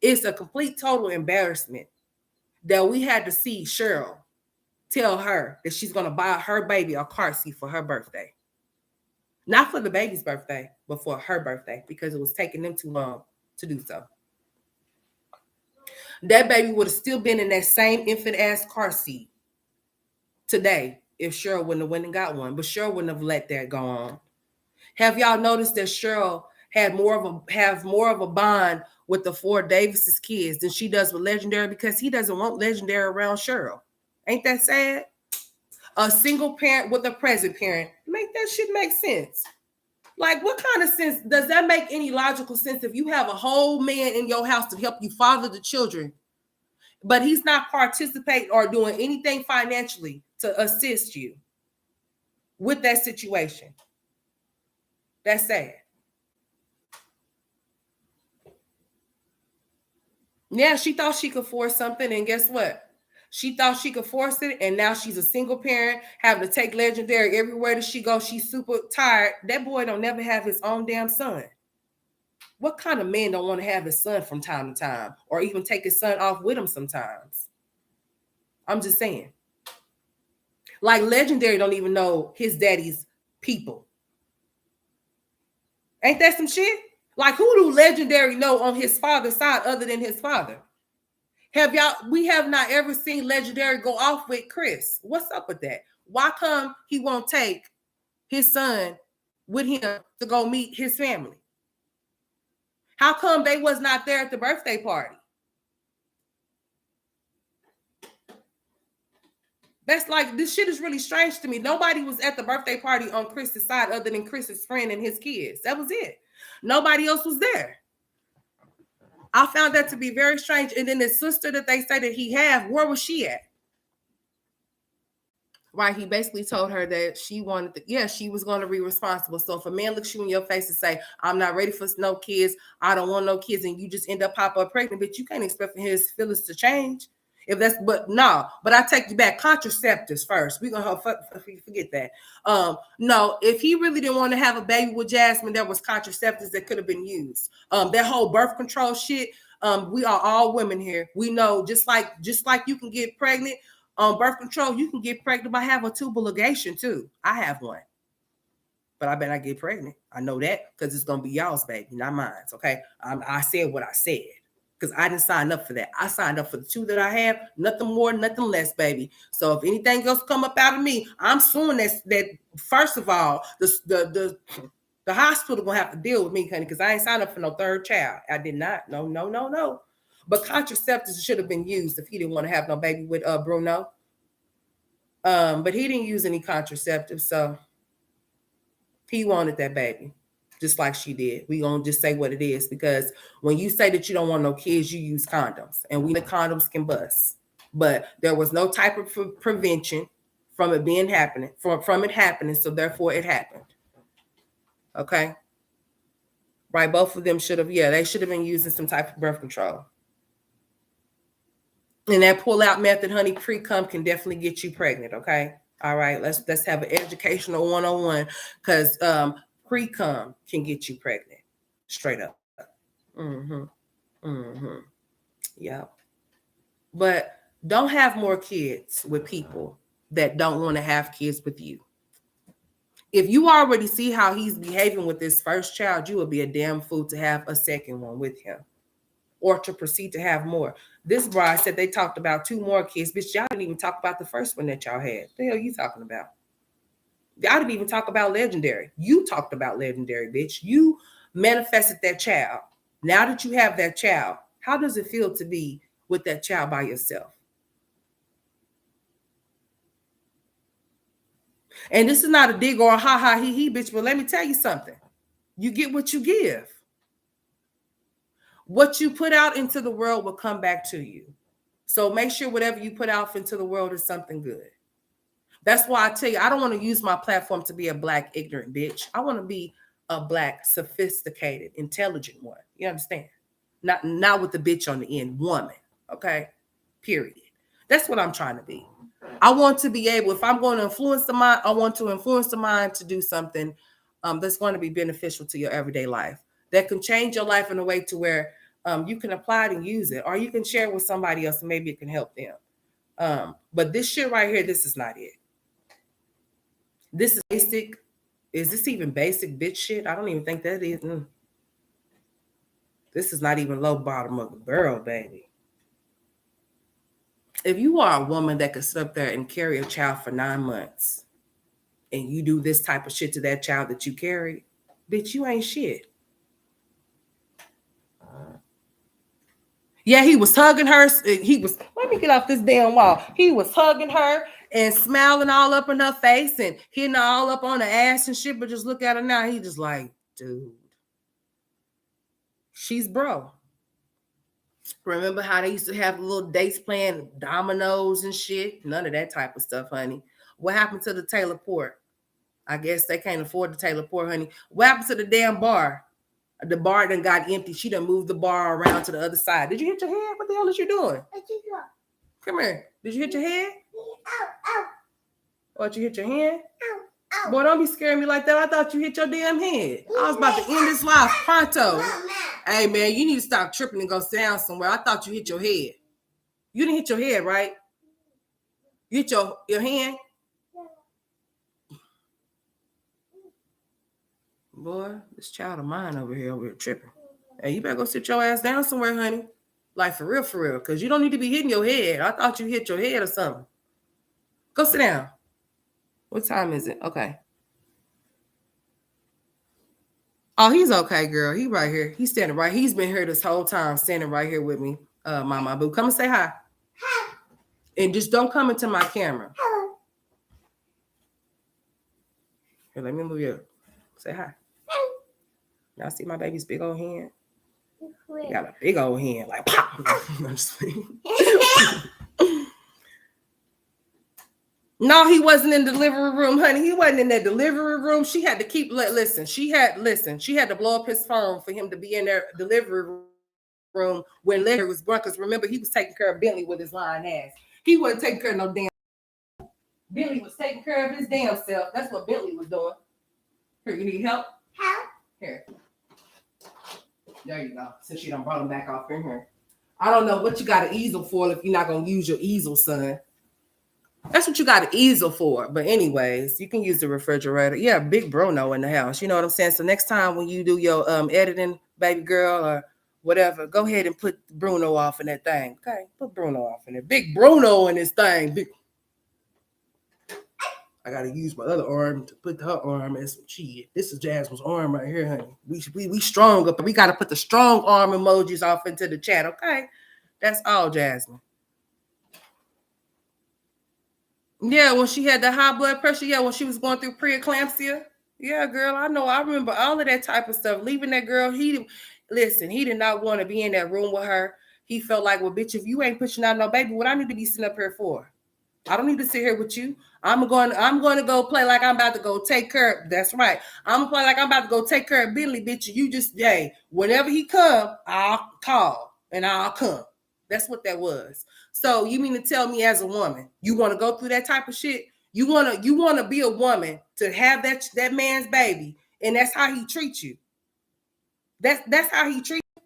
It's a complete total embarrassment that we had to see Cheryl tell her that she's going to buy her baby a car seat for her birthday. Not for the baby's birthday, but for her birthday, because it was taking them too long to do so. That baby would have still been in that same infant ass car seat today if Cheryl wouldn't have went and got one, but Cheryl wouldn't have let that go on. Have y'all noticed that Cheryl have more of a bond with the four Davis's kids than she does with Legendary, because he doesn't want Legendary around Cheryl? Ain't that sad? A single parent with a present parent, make that shit make sense. Like, what kind of sense does that make? Any logical sense if you have a whole man in your house to help you father the children, but he's not participating or doing anything financially to assist you with that situation? That's sad. Yeah, she thought she could force something, and guess what? She thought she could force it, and now she's a single parent, having to take Legendary everywhere that she goes. She's super tired. That boy don't never have his own damn son. What kind of man don't want to have his son from time to time, or even take his son off with him sometimes? I'm just saying. Like, Legendary don't even know his daddy's people. Ain't that some shit? Like, who do Legendary know on his father's side other than his father? We have not ever seen Legendary go off with Chris. What's up with that? Why come he won't take his son with him to go meet his family? How come they was not there at the birthday party? That's like, this shit is really strange to me. Nobody was at the birthday party on Chris's side other than Chris's friend and his kids. That was it. Nobody else was there. I found that to be very strange. And then the sister that they say that he have, where was she at? Right, he basically told her that she wanted to, she was going to be responsible. So if a man looks you in your face and say, I'm not ready for no kids, I don't want no kids, and you just end up pop up pregnant, but you can't expect for his feelings to change. But I take you back. Contraceptives first. We're gonna forget that. No, if he really didn't want to have a baby with Jasmine, there was contraceptives that could have been used. That whole birth control shit. We are all women here. We know, just like you can get pregnant on birth control, you can get pregnant by having a tubal ligation too. I have one, but I bet I get pregnant. I know that because it's gonna be y'all's baby, not mine. Okay, I said what I said, because I didn't sign up for that. I signed up for the two that I have, nothing more, nothing less, baby. So if anything else come up out of me, I'm suing that first of all, the hospital gonna have to deal with me, honey, because I ain't signed up for no third child. I did not. No. But contraceptives should have been used if he didn't want to have no baby with Bruno. But he didn't use any contraceptives, so he wanted that baby, just like she did. We gonna just say what it is, because when you say that you don't want no kids, you use condoms, and we know condoms can bust. But there was no type of prevention from it happening, so therefore it happened. Okay, right? Both of them should have been using some type of birth control. And that pull-out method, honey, pre-cum can definitely get you pregnant. Okay, all right. Let's have an educational 101, because pre-cum can get you pregnant, straight up. Yeah. But don't have more kids with people that don't want to have kids with you. If you already see how he's behaving with this first child, you would be a damn fool to have a second one with him, or to proceed to have more. This bride said they talked about 2 more kids. Bitch, y'all didn't even talk about the first one that y'all had. The hell you talking about? Y'all didn't even talk about Legendary. You talked about Legendary, bitch. You manifested that child. Now that you have that child, how does it feel to be with that child by yourself? And this is not a dig or a ha ha he, bitch, but let me tell you something. You get what you give. What you put out into the world will come back to you. So make sure whatever you put out into the world is something good. That's why I tell you, I don't want to use my platform to be a black ignorant bitch. I want to be a black sophisticated, intelligent one. You understand? Not with the bitch on the end, woman. Okay? Period. That's what I'm trying to be. I want to be able, if I'm going to influence the mind, I want to influence the mind to do something that's going to be beneficial to your everyday life, that can change your life in a way to where you can apply it and use it, or you can share it with somebody else and maybe it can help them. But this shit right here, this is not it. This is basic. Is this even basic bitch shit? I don't even think that is. This is not even low bottom of the barrel, baby. If you are a woman that could sit up there and carry a child for 9 months and you do this type of shit to that child that you carry, bitch, you ain't shit. Yeah, he was hugging her. Let me get off this damn wall. He was hugging her and smiling all up in her face and hitting her all up on the ass and shit. But just look at her now. He just like, dude, she's bro. Remember how they used to have little dates playing dominoes and shit? None of that type of stuff, honey. What happened to the Taylor Port? I guess they can't afford the Taylor Port, honey. What happened to the damn bar? The bar done got empty. She done moved the bar around to the other side. Did you hit your head? What the hell is you doing? Come here. Did you hit your head? What, you hit your hand? Boy, don't be scaring me like that. I thought you hit your damn head. I was about to end this life pronto. Hey, man, you need to stop tripping and go sit down somewhere. I thought you hit your head. You didn't hit your head, right? You hit your hand? Boy, this child of mine over here tripping. Hey, you better go sit your ass down somewhere, honey. Like, for real, because you don't need to be hitting your head. I thought you hit your head or something. Go sit down. What time is it? Okay. Oh, he's okay, girl. He right here. He's standing right. He's been here this whole time, standing right here with me. Mama Boo, come and say hi. Hi. And just don't come into my camera. Hello. Here, let me move you up. Say hi. Hi. Y'all see my baby's big old hand? He got a big old hand, like pop. No, he wasn't in the delivery room, honey. He wasn't in that delivery room. She had to keep listen. She had to blow up his phone for him to be in their delivery room when Lezz was born. Because remember, he was taking care of Bentley with his lying ass. He wasn't taking care of no damn. Bentley was taking care of his damn self. That's what Bentley was doing. Here, you need help? Help. Here. There you go. Since you done brought him back off in here. I don't know what you got an easel for if you're not gonna use your easel, son. That's what you got an easel for. But anyways, you can use the refrigerator. Yeah, big Bruno in the house. You know what I'm saying? So next time when you do your editing, baby girl, or whatever, go ahead and put Bruno off in that thing. Okay, put Bruno off in there. Big Bruno in this thing. I gotta use my other arm to put her arm as some shit. This is Jasmine's arm right here, honey. We strong up. We gotta put the strong arm emojis off into the chat. Okay, that's all, Jasmine. Yeah, when she had the high blood pressure. Yeah, when she was going through preeclampsia. Yeah, girl, I know. I remember all of that type of stuff. Leaving that girl, he did not want to be in that room with her. He felt like, well, bitch, if you ain't pushing out no baby, what I need to be sitting up here for? I don't need to sit here with you. I'm going to go play like I'm about to go take care of. That's right. I'm gonna play like I'm about to go take care of Bentley, bitch. You just, whenever he come, I'll call and I'll come. That's what that was. So you mean to tell me as a woman, you want to go through that type of shit? You want to be a woman to have that man's baby, and that's how he treats you. That's how he treats you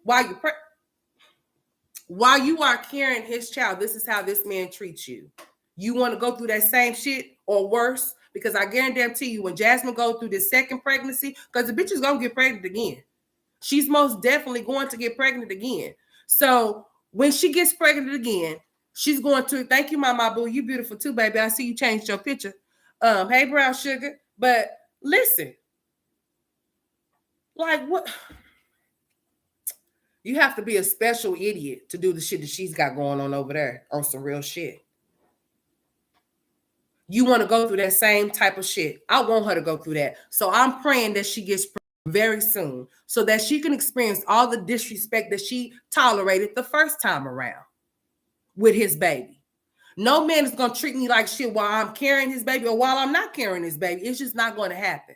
while you are carrying his child. This is how this man treats you. You want to go through that same shit or worse? Because I guarantee you, when Jasmine goes through this second pregnancy, because the bitch is gonna get pregnant again. She's most definitely going to get pregnant again. So when she gets pregnant again, she's going to, thank you, Mama Boo. You beautiful too, baby. I see you changed your picture. Hey, brown sugar. But listen, like what? You have to be a special idiot to do the shit that she's got going on over there on some real shit. You want to go through that same type of shit. I want her to go through that. So I'm praying that she gets very soon so that she can experience all the disrespect that she tolerated the first time around with his baby. No man is going to treat me like shit while I'm carrying his baby or while I'm not carrying his baby. It's just not going to happen.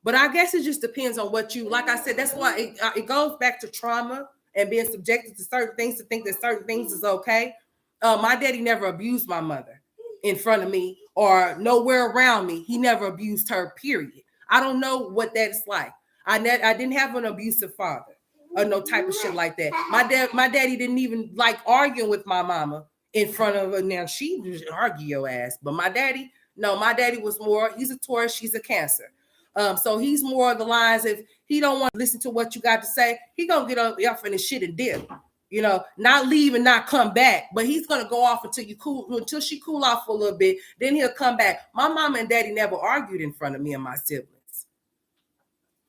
But I guess it just depends on what you, like I said, that's why it goes back to trauma and being subjected to certain things to think that certain things is okay. My daddy never abused my mother in front of me or nowhere around me. He never abused her, period. I don't know what that's like. I didn't have an abusive father or no type of shit like that. My daddy didn't even like arguing with my mama in front of her. Now she just argue your ass, but my daddy, no, my daddy was more. He's a Taurus, she's a Cancer. So he's more of the lines. If he don't want to listen to what you got to say, he gonna get up in his shit and dip. You know, not leave and not come back, but he's gonna go off until she cool off for a little bit. Then he'll come back. My mama and daddy never argued in front of me and my siblings.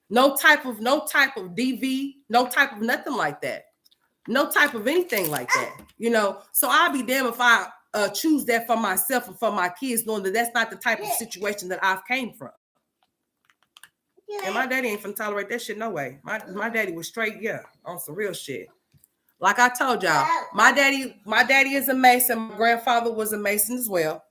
No type of DV, no type of nothing like that. No type of anything like that. You know, so I'll be damned if I choose that for myself and for my kids, knowing that that's not the type of situation that I've came from. And my daddy ain't finna tolerate that shit, no way. My daddy was straight, on some real shit. Like I told y'all, my daddy is a Mason. My grandfather was a Mason as well.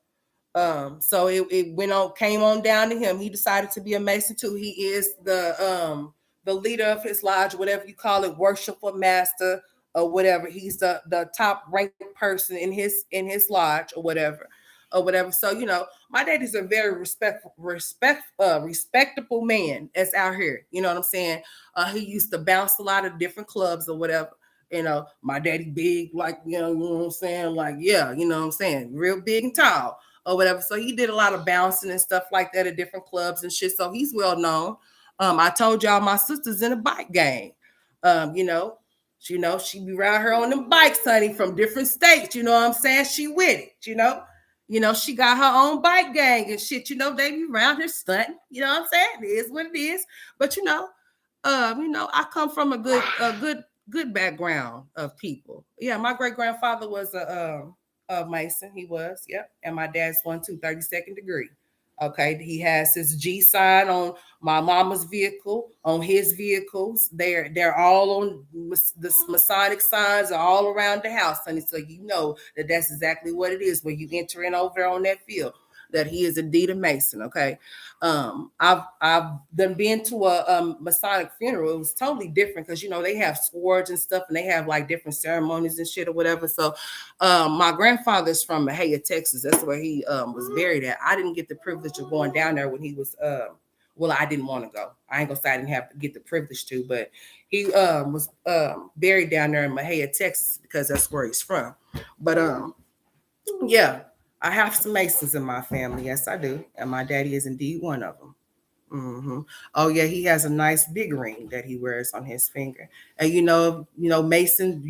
So it came on down to him. He decided to be a Mason too. He is the leader of his lodge, whatever you call it, worshipful master or whatever. He's the top ranked person in his lodge or whatever. So, you know, my daddy's a very respectable man that's out here. You know what I'm saying? He used to bounce a lot of different clubs or whatever. You know, my daddy big, like, you know what I'm saying? Like, yeah, you know what I'm saying? Real big and tall or whatever. So he did a lot of bouncing and stuff like that at different clubs and shit. So he's well known. I told y'all my sister's in a bike gang. You know, she be around her on them bikes, honey, from different states. You know what I'm saying? She with it, you know. You know, she got her own bike gang and shit. You know, they be around here stunting. You know what I'm saying? It is what it is. But you know, I come from a good background of people. Yeah, my great grandfather was a Mason. He was, yep. And my dad's 32nd degree. Okay, he has his G sign on my mama's vehicle, on his vehicles. They're all on the Masonic signs are all around the house, honey. So you know that's exactly what it is when you enter in over there on that field. That he is indeed a Mason. Okay, I've done been to a Masonic funeral. It was totally different because you know they have swords and stuff, and they have like different ceremonies and shit or whatever. So, my grandfather's from Mahia, Texas. That's where he was buried at. I didn't get the privilege of going down there when he was. Well, I didn't want to go. I ain't gonna say I didn't have to get the privilege to, but he was buried down there in Mahia, Texas, because that's where he's from. But yeah. I have some Masons in my family. Yes, I do. And my daddy is indeed one of them. Mm-hmm. Oh, yeah, he has a nice big ring that he wears on his finger. And, Mason,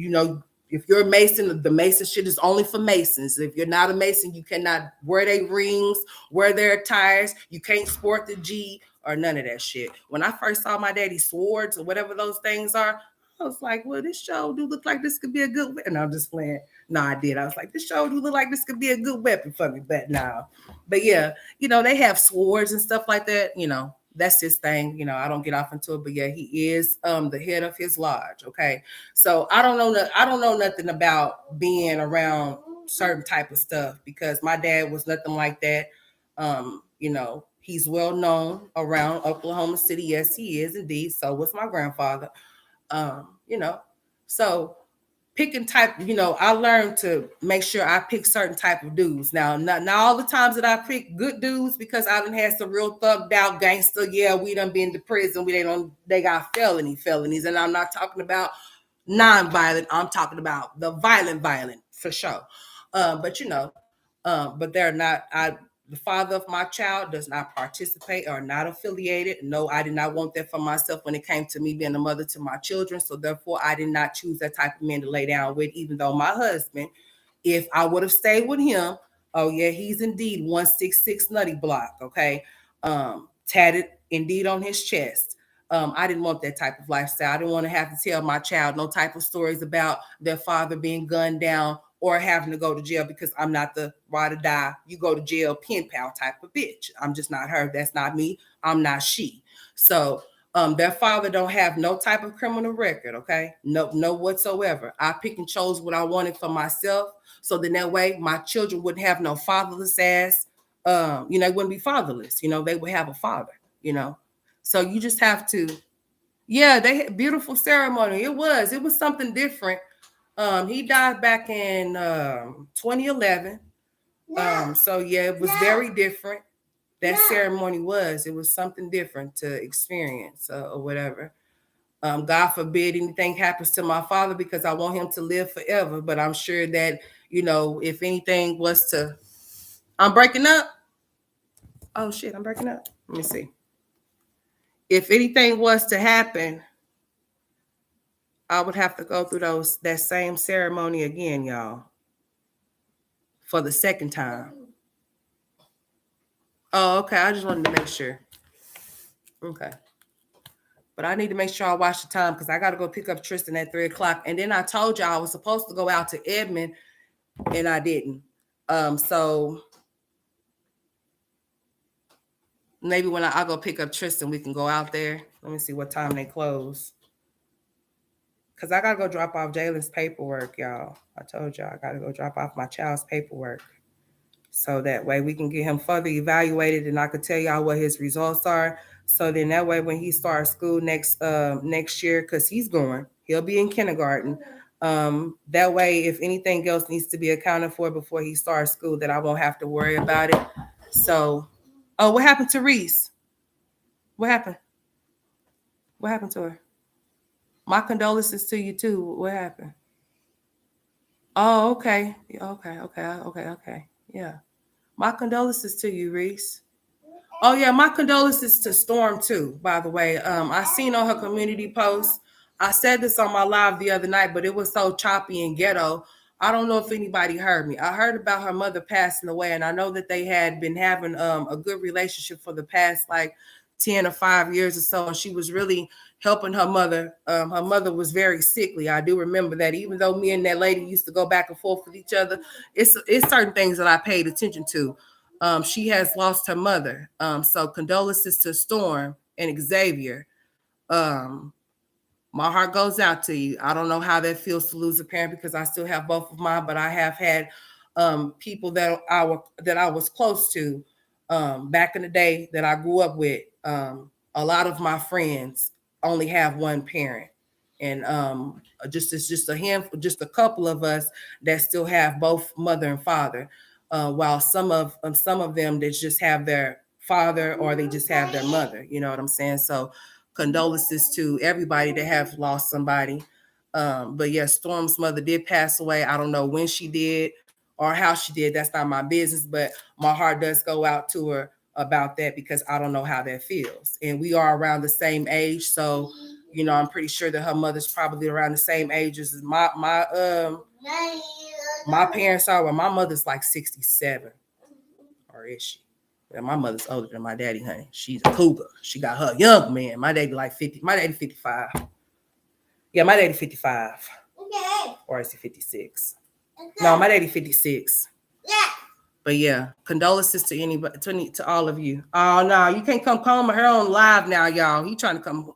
if you're a Mason, the Mason shit is only for Masons. If you're not a Mason, you cannot wear their rings, wear their attires. You can't sport the G or none of that shit. When I first saw my daddy's swords or whatever those things are, I was like, well, this show do look like this could be a good weapon. And I'm just playing. No, I did. I was like, this show do look like this could be a good weapon for me. But no. But yeah, they have swords and stuff like that. That's his thing. I don't get off into it. But yeah, he is the head of his lodge. Okay. So I don't know nothing about being around certain type of stuff because my dad was nothing like that. He's well known around Oklahoma City. Yes, he is indeed. So was my grandfather. So picking type, I learned to make sure I pick certain type of dudes. Now, not all the times that I pick good dudes because I done had some real thugged out gangster. Yeah, we done been to prison. They got felonies. And I'm not talking about non-violent. I'm talking about the violent for sure. But they're not, the father of my child does not participate or not affiliated. No, I did not want that for myself when it came to me being a mother to my children. So therefore, I did not choose that type of man to lay down with, even though my husband, if I would have stayed with him, oh yeah, he's indeed 166 Nutty Block, okay? Tatted indeed on his chest. I didn't want that type of lifestyle. I didn't want to have to tell my child no type of stories about their father being gunned down or having to go to jail because I'm not the ride or die, you go to jail, pen pal type of bitch. I'm just not her. That's not me. I'm not she. So Their father don't have no type of criminal record, okay? No whatsoever. I picked and chose what I wanted for myself, so then that way my children wouldn't have no fatherless ass. They wouldn't be fatherless. They would have a father. So you just have to. Yeah, they had beautiful ceremony. It was something different. He died back in 2011. So yeah, it was very different. That ceremony it was something different to experience or whatever. God forbid anything happens to my father, because I want him to live forever. But I'm sure that, if anything was to, I'm breaking up. Oh shit, I'm breaking up. Let me see. If anything was to happen, I would have to go through that same ceremony again, y'all, for the second time. Oh, okay. I just wanted to make sure. Okay. But I need to make sure I watch the time, because I got to go pick up Tristan at 3:00. And then I told y'all I was supposed to go out to Edmond, and I didn't. So maybe when I go pick up Tristan, we can go out there. Let me see what time they close. Because I got to go drop off Jalen's paperwork, y'all. I told y'all I got to go drop off my child's paperwork. So that way we can get him further evaluated, and I could tell y'all what his results are. So then that way when he starts school next year, because he'll be in kindergarten. That way, if anything else needs to be accounted for before he starts school, that I won't have to worry about it. So, what happened to Reese? What happened? What happened to her? My condolences to you too. What happened? Oh, okay. Okay. Yeah. My condolences to you, Reese. Oh yeah, my condolences to Storm too, by the way. I seen on her community post. I said this on my live the other night, but it was so choppy and ghetto. I don't know if anybody heard me. I heard about her mother passing away, and I know that they had been having a good relationship for the past like 10 or 5 years or so, and she was really helping her mother. Her mother was very sickly. I do remember that, even though me and that lady used to go back and forth with each other. It's certain things that I paid attention to. She has lost her mother. So condolences to Storm and Xavier. My heart goes out to you. I don't know how that feels to lose a parent, because I still have both of mine, but I have had people that I was close to back in the day that I grew up with. A lot of my friends only have one parent, and it's just a handful, just a couple of us that still have both mother and father. While some of them that just have their father, or they just have their mother. You know what I'm saying? So condolences to everybody that have lost somebody. But yes, Storm's mother did pass away. I don't know when she did or how she did. That's not my business, but my heart does go out to her about that, because I don't know how that feels. And we are around the same age. So, I'm pretty sure that her mother's probably around the same age as my parents are. Well, my mother's like 67. Or is she? Yeah, my mother's older than my daddy, honey. She's a cougar. She got her young man. My daddy like 50. My daddy 55. Yeah, my daddy 55. Okay. Or is he 56? Okay. No, my daddy 56. Yeah. But yeah, condolences to anybody, to all of you. Oh no, you can't come comb her on live now, y'all. He trying to come.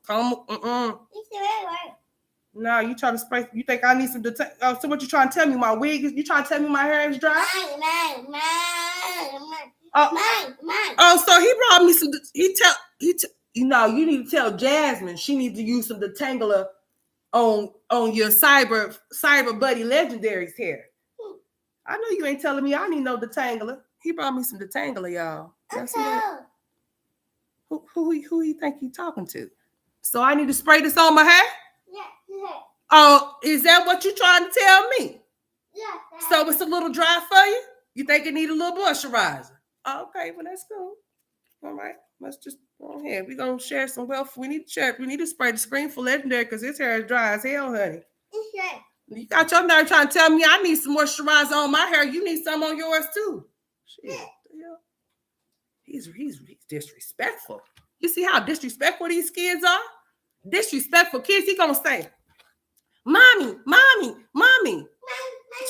No, you trying to spray. You think I need some so what you trying to tell me? My wig? You trying to tell me my hair is dry? So he brought me some. You need to tell Jasmine she needs to use some detangler on your cyber buddy Legendary's hair. I know you ain't telling me I need no detangler. He brought me some detangler, y'all. Okay. Who you think you talking to? So I need to spray this on my hair? Yeah. Oh, is that what you trying to tell me? Yeah. So it's a little dry for you? You think it need a little moisturizer? Okay, well that's cool. All right, let's just go ahead. We're gonna share some wealth. We need to share. We need to spray the screen for Legendary, because his hair is dry as hell, honey. Okay. You got your nerve trying to tell me I need some moisturizer on my hair. You need some on yours too. Shit. Yeah. He's disrespectful. You see how disrespectful these kids are? Disrespectful kids. He gonna say, "Mommy."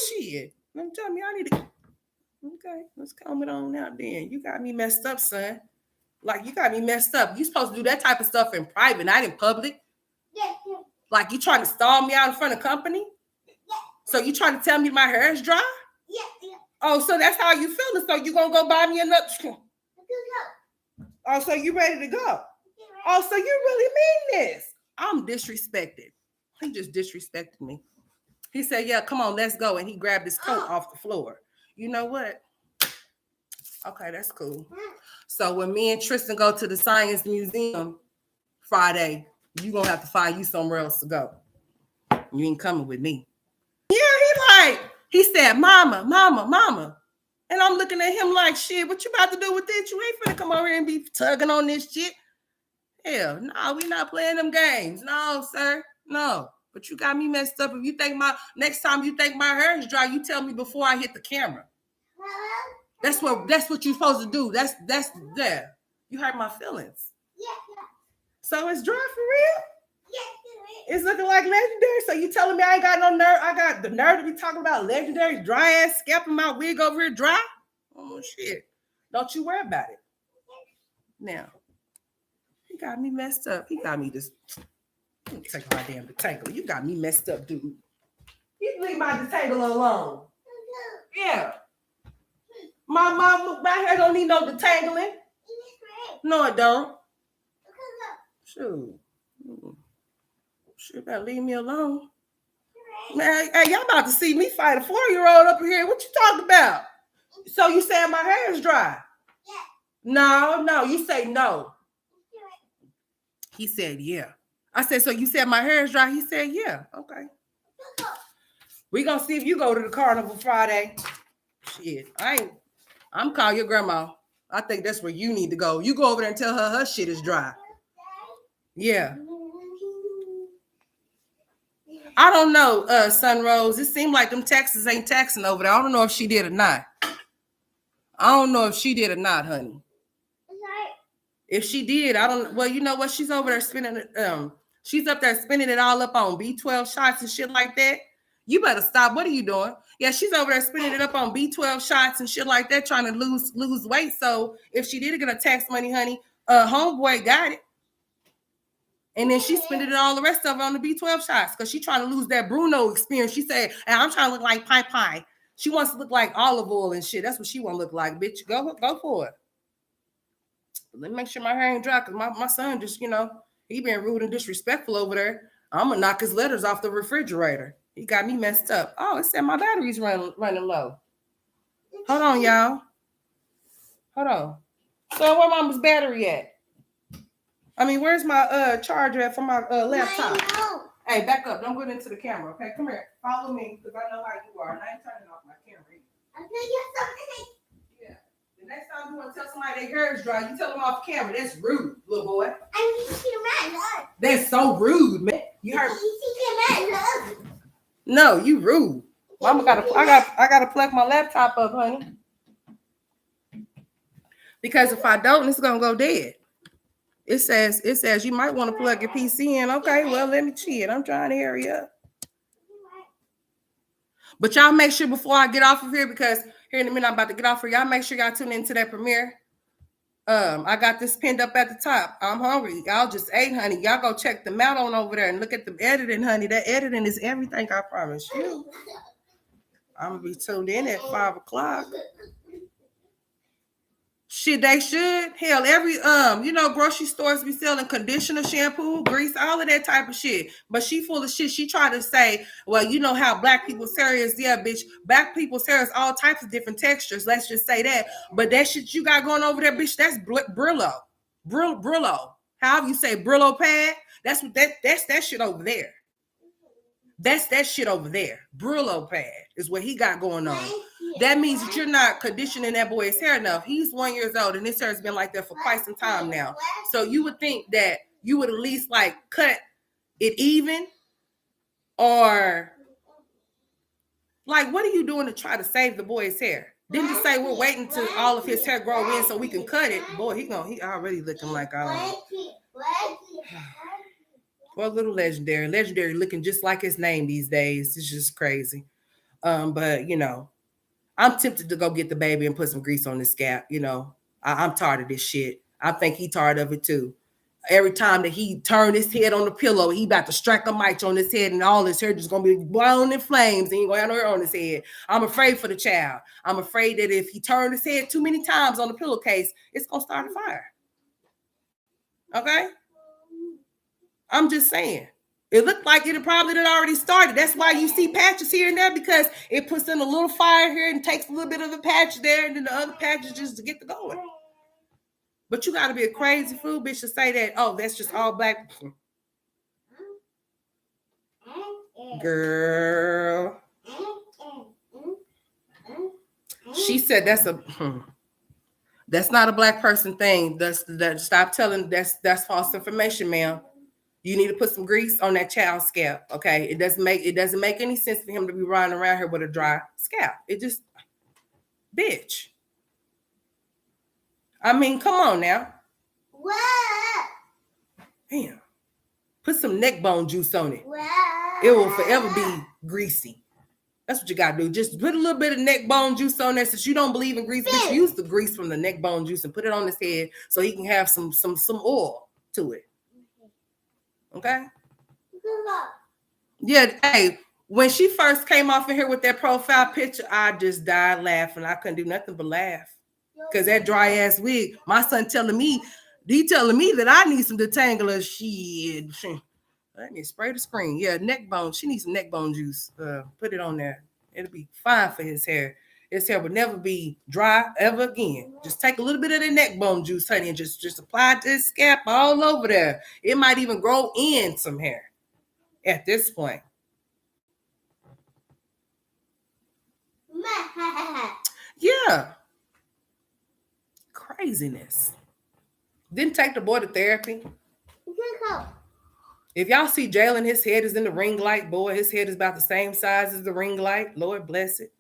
Shit. Let me tell me I need to. Okay, let's calm it on now. Then you got me messed up, son. Like, you got me messed up. You supposed to do that type of stuff in private, not in public. Like, you trying to stall me out in front of company? So you trying to tell me my hair is dry? Oh, so that's how you feeling. So you gonna go buy me another? Oh, so you ready to go? Oh, so you really mean this? I'm disrespected. He just disrespected me. He said, yeah, come on, let's go. And he grabbed his coat off the floor. You know what? Okay, that's cool. So when me and Tristan go to the Science Museum Friday, you gonna have to find you somewhere else to go. You ain't coming with me. Yeah, he said, mama, mama, mama. And I'm looking at him like, shit, what you about to do with this? You ain't finna come over here and be tugging on this shit. Hell, no, we not playing them games. No, sir, no. But you got me messed up. If you think next time you think my hair is dry, you tell me before I hit the camera. That's what you're supposed to do. That's there. You hurt my feelings. Yeah. So it's dry for real? Yeah. It's looking like Legendary. So you telling me I ain't got no nerve? I got the nerve to be talking about Legendary dry ass scalping my wig over here dry? Oh shit. Don't you worry about it. Now, he got me messed up. He got me just take my damn detangler. You got me messed up, dude. You leave my detangler alone. Yeah. My hair don't need no detangling. No, it don't. Shoot. Shit, better leave me alone. Man, hey, y'all about to see me fight a 4-year-old up here. What you talking about? So you saying my hair is dry? Yeah. No, you say no. He said, yeah. I said, so you said my hair is dry? He said, yeah. Okay. We gonna see if you go to the carnival Friday. Shit, I'm calling your grandma. I think that's where you need to go. You go over there and tell her shit is dry. Yeah. I don't know, Sunrose. It seemed like them taxes ain't taxing over there. I don't know if she did or not. Honey. If she did, well, you know what? She's over there spending it. She's up there spending it all up on B12 shots and shit like that. You better stop. What are you doing? Yeah, she's over there spending it up on B12 shots and shit like that, trying to lose weight. So if she did get a tax money, honey, homeboy got it. And then she spent it all the rest of it on the B12 shots because she's trying to lose that Bruno experience. She said, and I'm trying to look like Pie. She wants to look like olive oil and shit. That's what she want to look like, bitch. Go for it. But let me make sure my hair ain't dry because my son just, he been rude and disrespectful over there. I'm going to knock his letters off the refrigerator. He got me messed up. Oh, it said my battery's running low. Hold on, y'all. Hold on. So where mama's battery at? I mean, where's my charger at for my laptop? Hey, back up. Don't go into the camera, okay? Come here. Follow me, because I know how you are. And I ain't turning off my camera either. Yeah. The next time you want to tell somebody their hair is dry, you tell them off camera. That's rude, little boy. That's so rude, man. You heard me? No, you rude. Mama I gotta plug my laptop up, honey. Because if I don't, it's gonna go dead. It says you might want to plug your PC in. Okay, well, let me cheat. I'm trying to hurry up. But y'all make sure before I get off of here, because here in a minute I'm about to get off here. Y'all make sure y'all tune into that premiere. I got this pinned up at the top. I'm hungry. Y'all just ate, honey. Y'all go check them out on over there and look at the editing, honey. That editing is everything, I promise you. I'm gonna be tuned in at 5:00. Shit, they should. Hell, every grocery stores be selling conditioner, shampoo, grease, all of that type of shit. But she full of shit. She tried to say, well, you know how black people's hair is. Yeah, bitch. Black people's hair is all types of different textures. Let's just say that. But that shit you got going over there, bitch, that's Brillo. Brillo. However you say Brillo pad, that's that shit over there. That's that shit over there. Brillo pad is what he got going on. That means that you're not conditioning that boy's hair enough. He's 1 year old and his hair has been like that for quite some time now. So you would think that you would at least like cut it even, or like, what are you doing to try to save the boy's hair? Didn't you say we're waiting till all of his hair grow in so we can cut it? Boy, he already looking like well, little legendary looking just like his name these days. It's just crazy. But I'm tempted to go get the baby and put some grease on his scalp. I'm tired of this shit. I think he tired of it too. Every time that he turned his head on the pillow, he about to strike a match on his head, and all his hair just gonna be blown in flames. And he gonna have no hair on his head. I'm afraid for the child. I'm afraid that if he turned his head too many times on the pillowcase, it's gonna start a fire. Okay? I'm just saying. It looked like it probably had already started. That's why you see patches here and there, because it puts in a little fire here and takes a little bit of the patch there, and then the other patches just to get to going. But you got to be a crazy fool bitch to say that, oh, that's just all black. Girl. She said that's not a black person thing. Stop telling that's false information, ma'am. You need to put some grease on that child's scalp. Okay. It doesn't make any sense for him to be running around here with a dry scalp. It just, bitch. I mean, come on now. What? Damn. Put some neck bone juice on it. What? It will forever be greasy. That's what you got to do. Just put a little bit of neck bone juice on there. Since you don't believe in grease, bitch, use the grease from the neck bone juice and put it on his head so he can have some oil to it. Okay? Yeah, hey, when she first came off in here with that profile picture, I just died laughing. I couldn't do nothing but laugh. Because that dry ass wig, my son telling me that I need some detangler. Shit. Let me spray the screen. Yeah, neck bone. She needs some neck bone juice. Put it on there. It'll be fine for his hair. His hair would never be dry ever again. Just take a little bit of the neck bone juice, honey, and just apply it to his scalp all over there. It might even grow in some hair at this point. Yeah. Craziness. Didn't take the boy to therapy. If y'all see Jalen, his head is in the ring light, boy, his head is about the same size as the ring light. Lord bless it.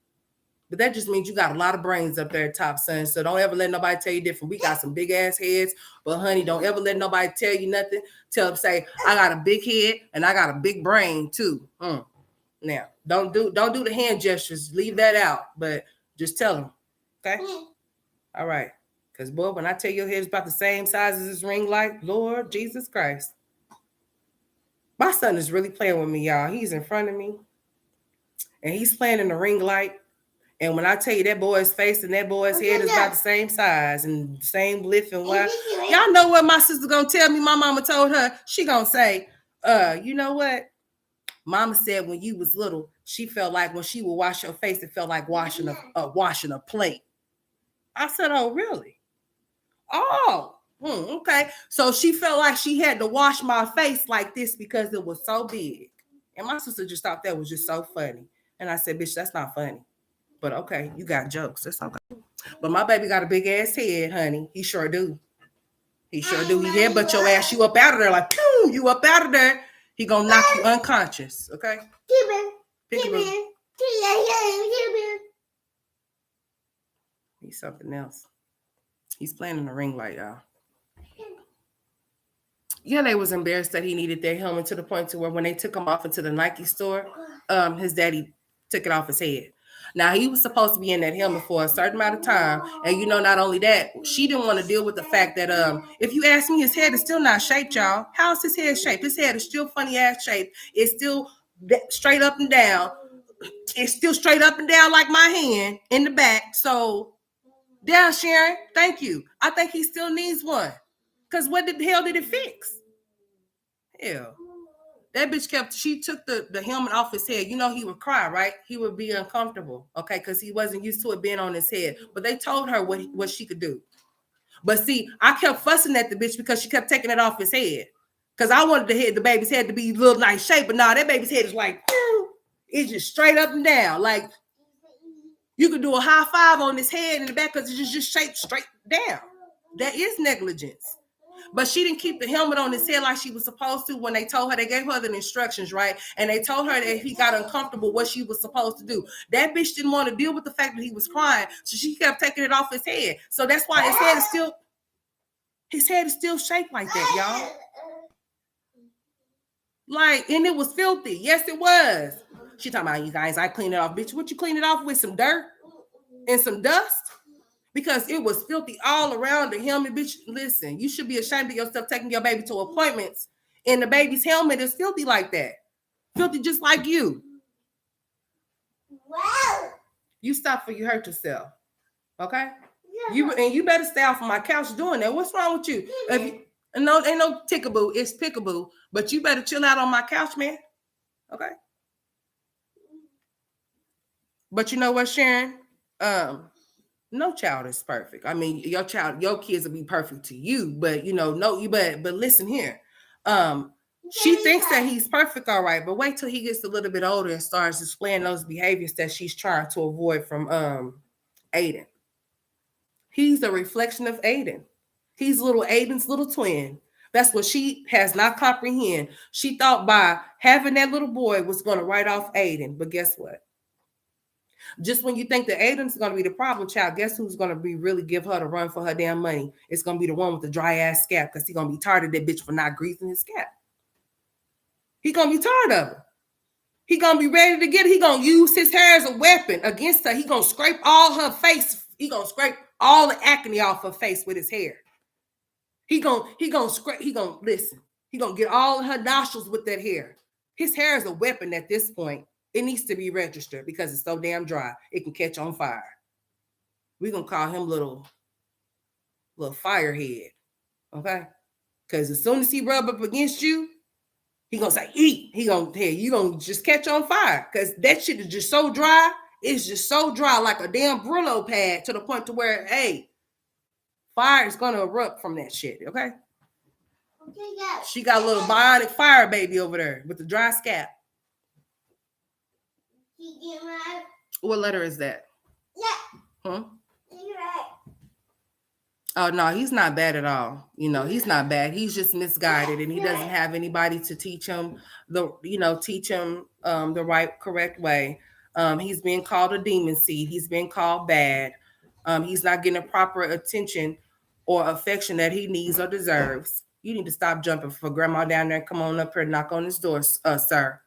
But that just means you got a lot of brains up there at top, son. So don't ever let nobody tell you different. We got some big ass heads, but honey, don't ever let nobody tell you nothing. Say, I got a big head and I got a big brain too. Now, don't do the hand gestures. Leave that out, but just tell them. Okay? All right. Because, boy, when I tell your head is about the same size as this ring light, Lord Jesus Christ. My son is really playing with me, y'all. He's in front of me, and he's playing in the ring light. And when I tell you that boy's face and that boy's head is about the same size and same lift and what, y'all know what my sister gonna tell me? My mama told her. She gonna say, you know what? Mama said when you was little, she felt like when she would wash your face, it felt like washing a plate. I said, oh, really? Oh, okay. So she felt like she had to wash my face like this because it was so big. And my sister just thought that was just so funny. And I said, bitch, that's not funny. But okay, you got jokes. That's okay. But my baby got a big ass head, honey. He sure do. He sure do. He headbutt your ass. You up out of there like, pew, you up out of there. He gonna knock you unconscious. Okay? He's something else. He's playing in the ring light, y'all. Yeah, they was embarrassed that he needed their helmet to the point to where when they took him off into the Nike store, his daddy took it off his head. Now, he was supposed to be in that helmet for a certain amount of time. And, you know, not only that, she didn't want to deal with the fact that if you ask me, his head is still not shaped, y'all. How's his head shaped? His head is still funny-ass shaped. It's still straight up and down. It's still straight up and down like my hand in the back. So, down, Sharon. Thank you. I think he still needs one. Because what the hell did it fix? Hell. That bitch she took the helmet off his head. You know, he would cry, right? He would be uncomfortable, okay? Because he wasn't used to it being on his head. But they told her what she could do. But see, I kept fussing at the bitch because she kept taking it off his head. Because I wanted the baby's head to be a little nice shape. But nah, that baby's head is like, it's just straight up and down. Like, you could do a high five on his head in the back because it's just shaped straight down. That is negligence. But she didn't keep the helmet on his head like she was supposed to when they told her, they gave her the instructions, right? And they told her that if he got uncomfortable, what she was supposed to do. That bitch didn't want to deal with the fact that he was crying, so she kept taking it off his head. So that's why his head is still shaped like that, y'all. Like, and it was filthy. Yes, it was. She talking about, you guys, I cleaned it off. Bitch, what you clean it off with? Some dirt and some dust? because it was filthy all around the helmet. Bitch, listen, you should be ashamed of yourself taking your baby to appointments and the baby's helmet is filthy like that. Filthy just like you. Wow. You stop before you hurt yourself. Okay? You better stay off of my couch doing that. What's wrong with you? No, ain't no tickaboo, it's pickaboo. But you better chill out on my couch, man. Okay? But you know what, Sharon? No child is perfect. I mean, your kids will be perfect to you, but but listen here. She thinks that he's perfect, all right, but wait till he gets a little bit older and starts displaying those behaviors that she's trying to avoid from Aiden. He's a reflection of Aiden. He's little Aiden's little twin. That's what she has not comprehend. She thought by having that little boy was going to write off Aiden, but guess what? Just when you think that Aiden's going to be the problem child, guess who's going to be really give her the run for her damn money? It's going to be the one with the dry ass scalp because he's going to be tired of that bitch for not greasing his scalp. He's going to be tired of her. He's going to be ready to get it. He's going to use his hair as a weapon against her. He's going to scrape all her face. He's going to scrape all the acne off her face with his hair. He's going to listen. He's going to get all of her nostrils with that hair. His hair is a weapon at this point. It needs to be registered because it's so damn dry. It can catch on fire. We're going to call him little firehead. Okay? Because as soon as he rub up against you, he going to say, eat. You going to just catch on fire. Because that shit is just so dry. It's just so dry like a damn Brillo pad to the point to where, hey, fire is going to erupt from that shit. Okay? She got a little bionic fire baby over there with the dry scalp. What letter is that? Huh? Oh no, he's not bad at all. He's not bad. He's just misguided, and he doesn't have anybody to teach him the right, correct way. He's being called a demon seed. He's being called bad. He's not getting the proper attention or affection that he needs or deserves. You need to stop jumping for grandma down there. Come on up here, knock on his door, sir.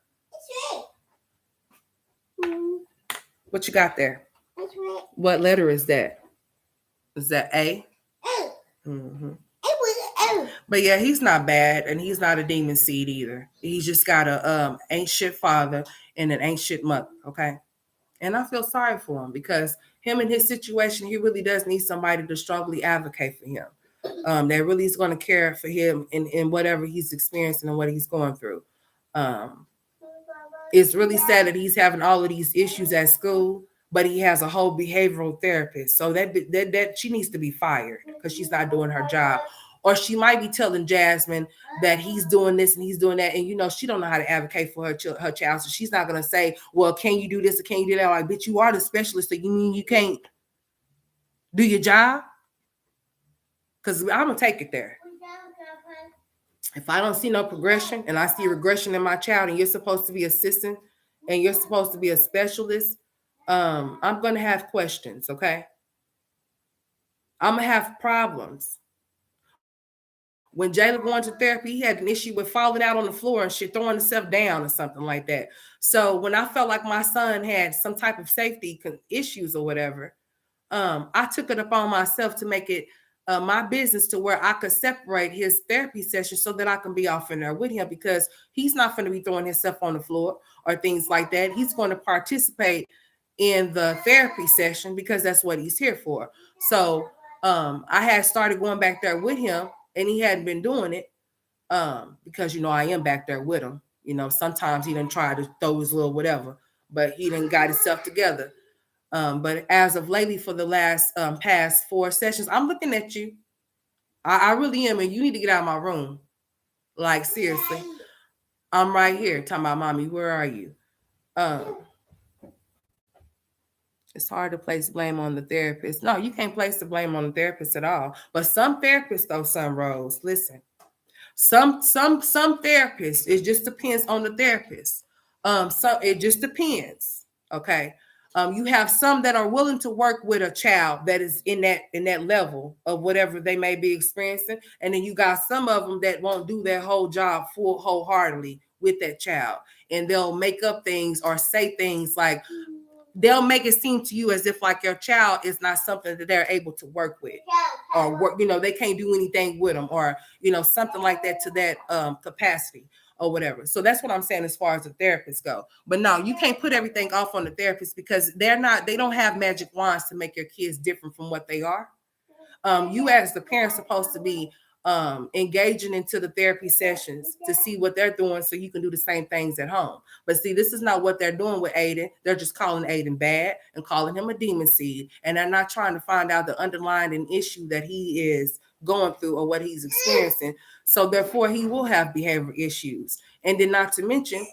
What you got there? What letter is that? Is that A? Mm-hmm. But yeah, he's not bad, and he's not a demon seed either. He's just got a ain't shit father and an ain't shit mother. Okay, and I feel sorry for him because him in his situation, he really does need somebody to strongly advocate for him. That really is going to care for him in whatever he's experiencing and what he's going through. It's really sad that he's having all of these issues at school, but he has a whole behavioral therapist. So that she needs to be fired because she's not doing her job. Or she might be telling Jasmine that he's doing this and he's doing that. And, she don't know how to advocate for her child. So she's not going to say, well, can you do this or can you do that? Like, bitch, you are the specialist. So you mean you can't do your job? Because I'm going to take it there. If I don't see no progression and I see regression in my child and you're supposed to be assistant and you're supposed to be a specialist, I'm going to have questions, okay? I'm going to have problems. When Jayla going to therapy, he had an issue with falling out on the floor and shit, throwing himself down or something like that. So when I felt like my son had some type of safety issues or whatever, I took it upon myself to make it my business to where I could separate his therapy session so that I can be off in there with him because he's not going to be throwing himself on the floor or things like that. He's going to participate in the therapy session because that's what he's here for. So I had started going back there with him and he hadn't been doing it because, I am back there with him. Sometimes he done try to throw his little whatever, but he done got himself together. But as of lately, for the last past 4 sessions, I'm looking at you. I really am, and you need to get out of my room. Like, seriously. I'm right here talking about, mommy, where are you? It's hard to place blame on the therapist. No, you can't place the blame on the therapist at all. But some therapists, though, Rose, listen. Some therapists, it just depends on the therapist. So it just depends. Okay. You have some that are willing to work with a child that is in that level of whatever they may be experiencing. And then you got some of them that won't do their whole job wholeheartedly with that child. And they'll make up things or say things like, they'll make it seem to you as if like your child is not something that they're able to work with, or work, they can't do anything with them, or something like that, to that capacity or whatever. So that's what I'm saying as far as the therapists go. But no, you can't put everything off on the therapist, because they don't have magic wands to make your kids different from what they are. You as the parents supposed to be engaging into the therapy sessions to see what they're doing, so you can do the same things at home. But see, this is not what they're doing with Aiden. They're just calling Aiden bad and calling him a demon seed, and they're not trying to find out the underlying issue that he is going through or what he's experiencing. So therefore, he will have behavior issues. And then, not to mention,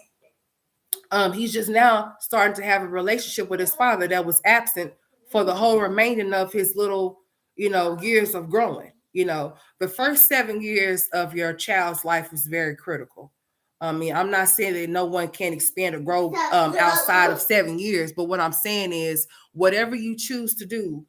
he's just now starting to have a relationship with his father that was absent for the whole remaining of his little, years of growing. The first 7 years of your child's life is very critical. I mean, I'm not saying that no one can expand or grow outside of 7 years, but what I'm saying is, whatever you choose to do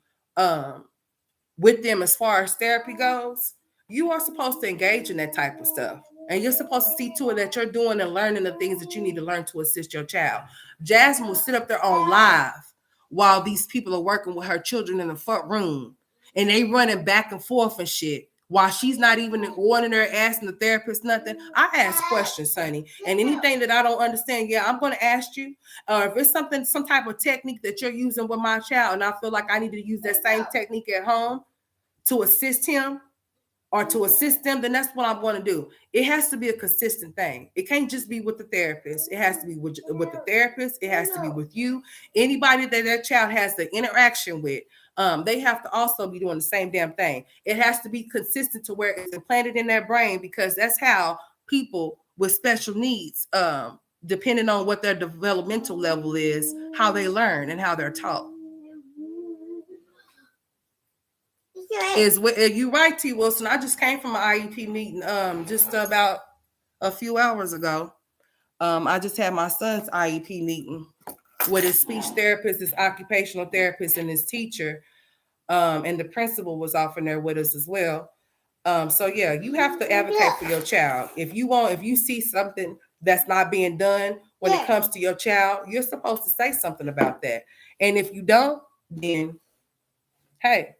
with them as far as therapy goes, you are supposed to engage in that type of stuff. And you're supposed to see to it that you're doing and learning the things that you need to learn to assist your child. Jasmine will sit up there on live while these people are working with her children in the front room, and they running back and forth and shit, while she's not even going there asking the therapist nothing. I ask questions, Sonny, and anything that I don't understand, I'm going to ask you. Or if it's some type of technique that you're using with my child, and I feel like I need to use that same technique at home to assist him or to assist them, then that's what I'm going to do. It has to be a consistent thing. It can't just be with the therapist. It has to be with the therapist. It has to be with you. Anybody that child has the interaction with, they have to also be doing the same damn thing. It has to be consistent to where it's implanted in their brain, because that's how people with special needs, depending on what their developmental level is, how they learn and how they're taught. Is you right, T. Wilson? I just came from an IEP meeting just about a few hours ago. I just had my son's IEP meeting with his speech therapist, his occupational therapist, and his teacher. And the principal was off in there with us as well. So yeah, you have to advocate for your child. If you see something that's not being done when it comes to your child, you're supposed to say something about that. And if you don't, then hey,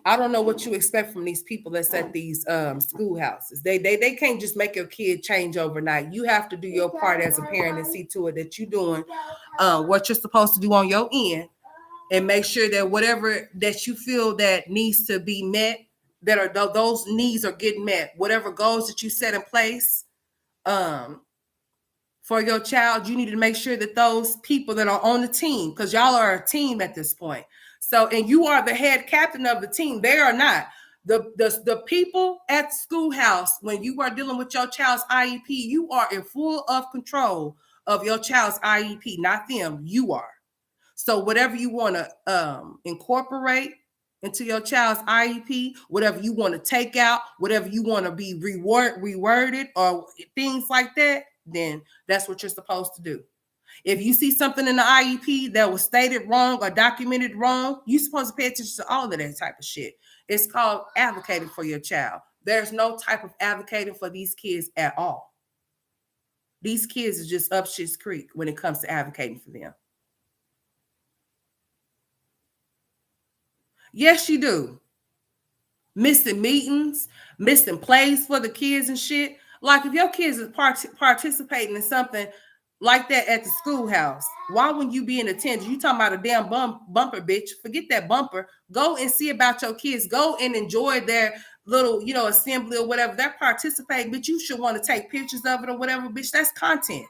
I don't know what you expect from these people that's at these schoolhouses. They can't just make your kid change overnight. You have to do your part as a parent and see to it that you're doing what you're supposed to do on your end, and make sure that whatever that you feel that needs to be met, that are those needs are getting met. Whatever goals that you set in place for your child, you need to make sure that those people that are on the team, because y'all are a team at this point. So, and you are the head captain of the team. They are not. The people at the schoolhouse, when you are dealing with your child's IEP, you are in full of control of your child's IEP, not them. You are. So whatever you want to incorporate into your child's IEP, whatever you want to take out, whatever you want to be reworded or things like that, then that's what you're supposed to do. If you see something in the IEP that was stated wrong or documented wrong, you're supposed to pay attention to all of that type of shit. It's called advocating for your child. There's no type of advocating for these kids at all. These kids are just up shit's creek when it comes to advocating for them. Yes, you do. Missing meetings, missing plays for the kids and shit. Like if your kids is participating in something like that at the schoolhouse, why wouldn't you be in attendance? You talking about a damn bumper, bitch. Forget that bumper. Go and see about your kids. Go and enjoy their little, assembly or whatever. They're participating, but you should want to take pictures of it or whatever, bitch. That's content.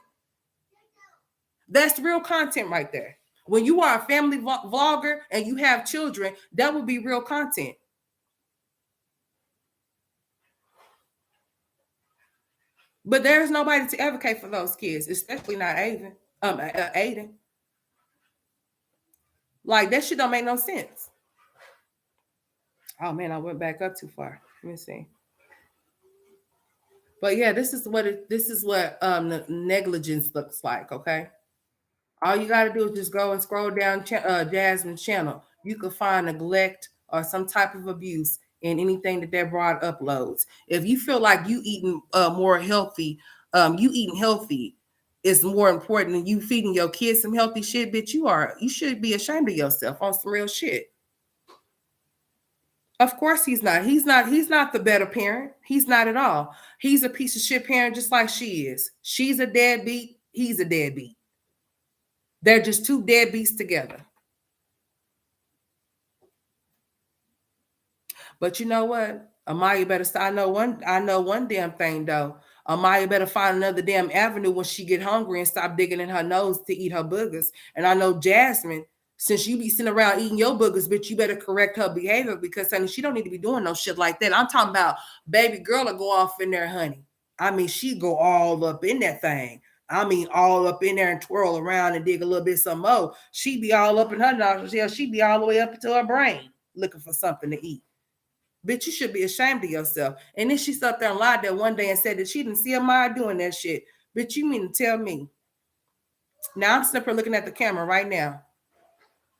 That's real content right there. When you are a family vlogger and you have children, that will be real content. But there's nobody to advocate for those kids, especially not Aiden. Like that shit don't make no sense. Oh man, I went back up too far. Let me see. But yeah, this is what the negligence looks like. Okay, all you got to do is just go and scroll down Jasmine's channel. You can find neglect or some type of abuse in anything that broad uploads. If you feel like you eating more healthy, you eating healthy, is more important than you feeding your kids some healthy shit, bitch, you should be ashamed of yourself on some real shit. Of course he's not. He's not the better parent. He's not at all. He's a piece of shit parent just like she is. She's a deadbeat. He's a deadbeat. They're just two deadbeats together. But you know what? Amaya better I know one damn thing though. Amaya better find another damn avenue when she get hungry and stop digging in her nose to eat her boogers. And I know Jasmine, since you be sitting around eating your boogers, bitch, you better correct her behavior because honey, she don't need to be doing no shit like that. I'm talking about baby girl to go off in there, honey. I mean, she go all up in that thing. I mean, all up in there and twirl around and dig a little bit some more. She be all up in her nostrils. Yeah, she be all the way up into her brain looking for something to eat. Bitch, you should be ashamed of yourself. And then she sat there and lied there one day and said that she didn't see her mom doing that shit. Bitch, you mean to tell me? Now I'm sitting here looking at the camera right now.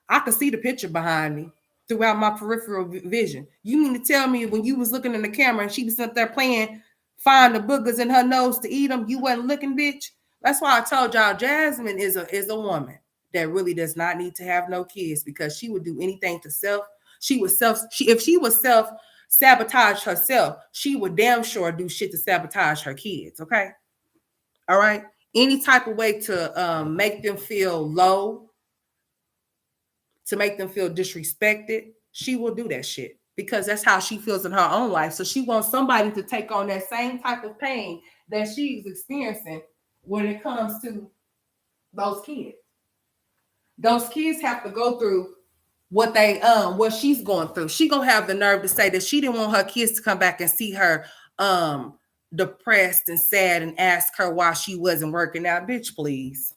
I could see the picture behind me throughout my peripheral vision. You mean to tell me when you was looking in the camera and she was up there playing, find the boogers in her nose to eat them, you wasn't looking, bitch? That's why I told y'all Jasmine is a woman that really does not need to have no kids because she would do anything to self. If she was self-sabotage herself, she would damn sure do shit to sabotage her kids, okay? All right? Any type of way to make them feel low, to make them feel disrespected, she will do that shit because that's how she feels in her own life. So she wants somebody to take on that same type of pain that she's experiencing when it comes to those kids. Those kids have to go through what she's going through. She gonna have the nerve to say that she didn't want her kids to come back and see her depressed and sad and ask her why she wasn't working out. Bitch, please.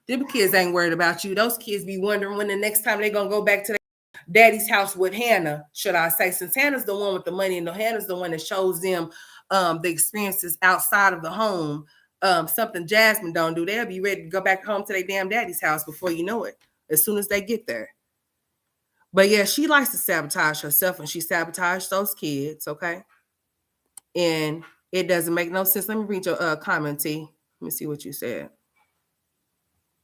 Them kids ain't worried about you. Those kids be wondering when the next time they gonna go back to their daddy's house with Hannah, should I say, since Hannah's the one with the money and Hannah's the one that shows them the experiences outside of the home. Something Jasmine don't do. They'll be ready to go back home to their damn daddy's house before you know it, as soon as they get there. But yeah, she likes to sabotage herself and she sabotaged those kids, okay? And it doesn't make no sense. Let me read your comment, T. Let me see what you said.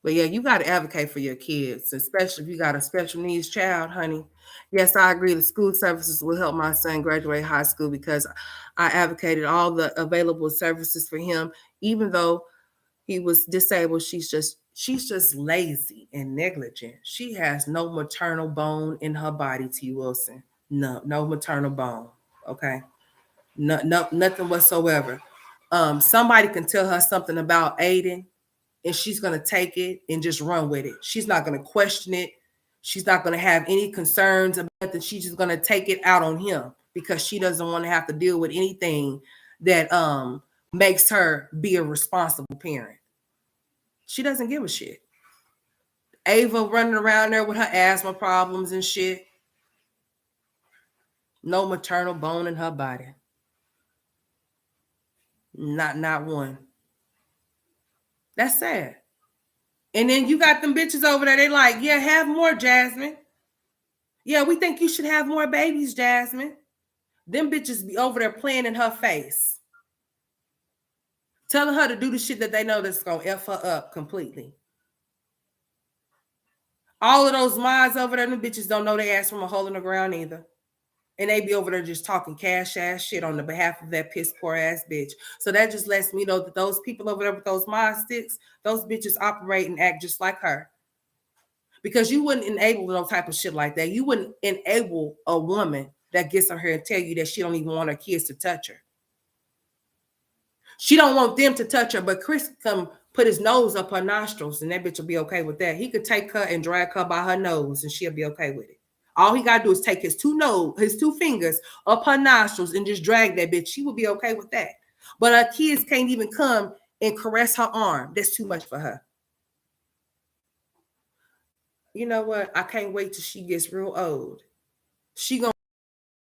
But yeah, you got to advocate for your kids, especially if you got a special needs child, honey. Yes, I agree. The school services will help my son graduate high school because I advocated all the available services for him, even though he was disabled. She's just lazy and negligent. She has no maternal bone in her body, T. Wilson. No maternal bone. Okay. No, nothing whatsoever. Somebody can tell her something about Aiden and she's going to take it and just run with it. She's not going to question it. She's not going to have any concerns about it. She's just going to take it out on him because she doesn't want to have to deal with anything that makes her be a responsible parent. She doesn't give a shit. Ava running around there with her asthma problems and shit. No maternal bone in her body. Not one. That's sad. And then you got them bitches over there. They like, yeah, have more, Jasmine. Yeah, we think you should have more babies, Jasmine. Them bitches be over there playing in her face. Telling her to do the shit that they know that's going to F her up completely. All of those mods over there, them bitches don't know they ass from a hole in the ground either. And they be over there just talking cash ass shit on the behalf of that piss poor ass bitch. So that just lets me know that those people over there with those mod sticks, those bitches operate and act just like her. Because you wouldn't enable no type of shit like that. You wouldn't enable a woman that gets on her and tell you that she don't even want her kids to touch her. She don't want them to touch her, but Chris come put his nose up her nostrils and that bitch will be okay with that. He could take her and drag her by her nose and she'll be okay with it. All he got to do is take his two fingers up her nostrils and just drag that bitch. She will be okay with that. But her kids can't even come and caress her arm. That's too much for her. You know what? I can't wait till she gets real old. She gonna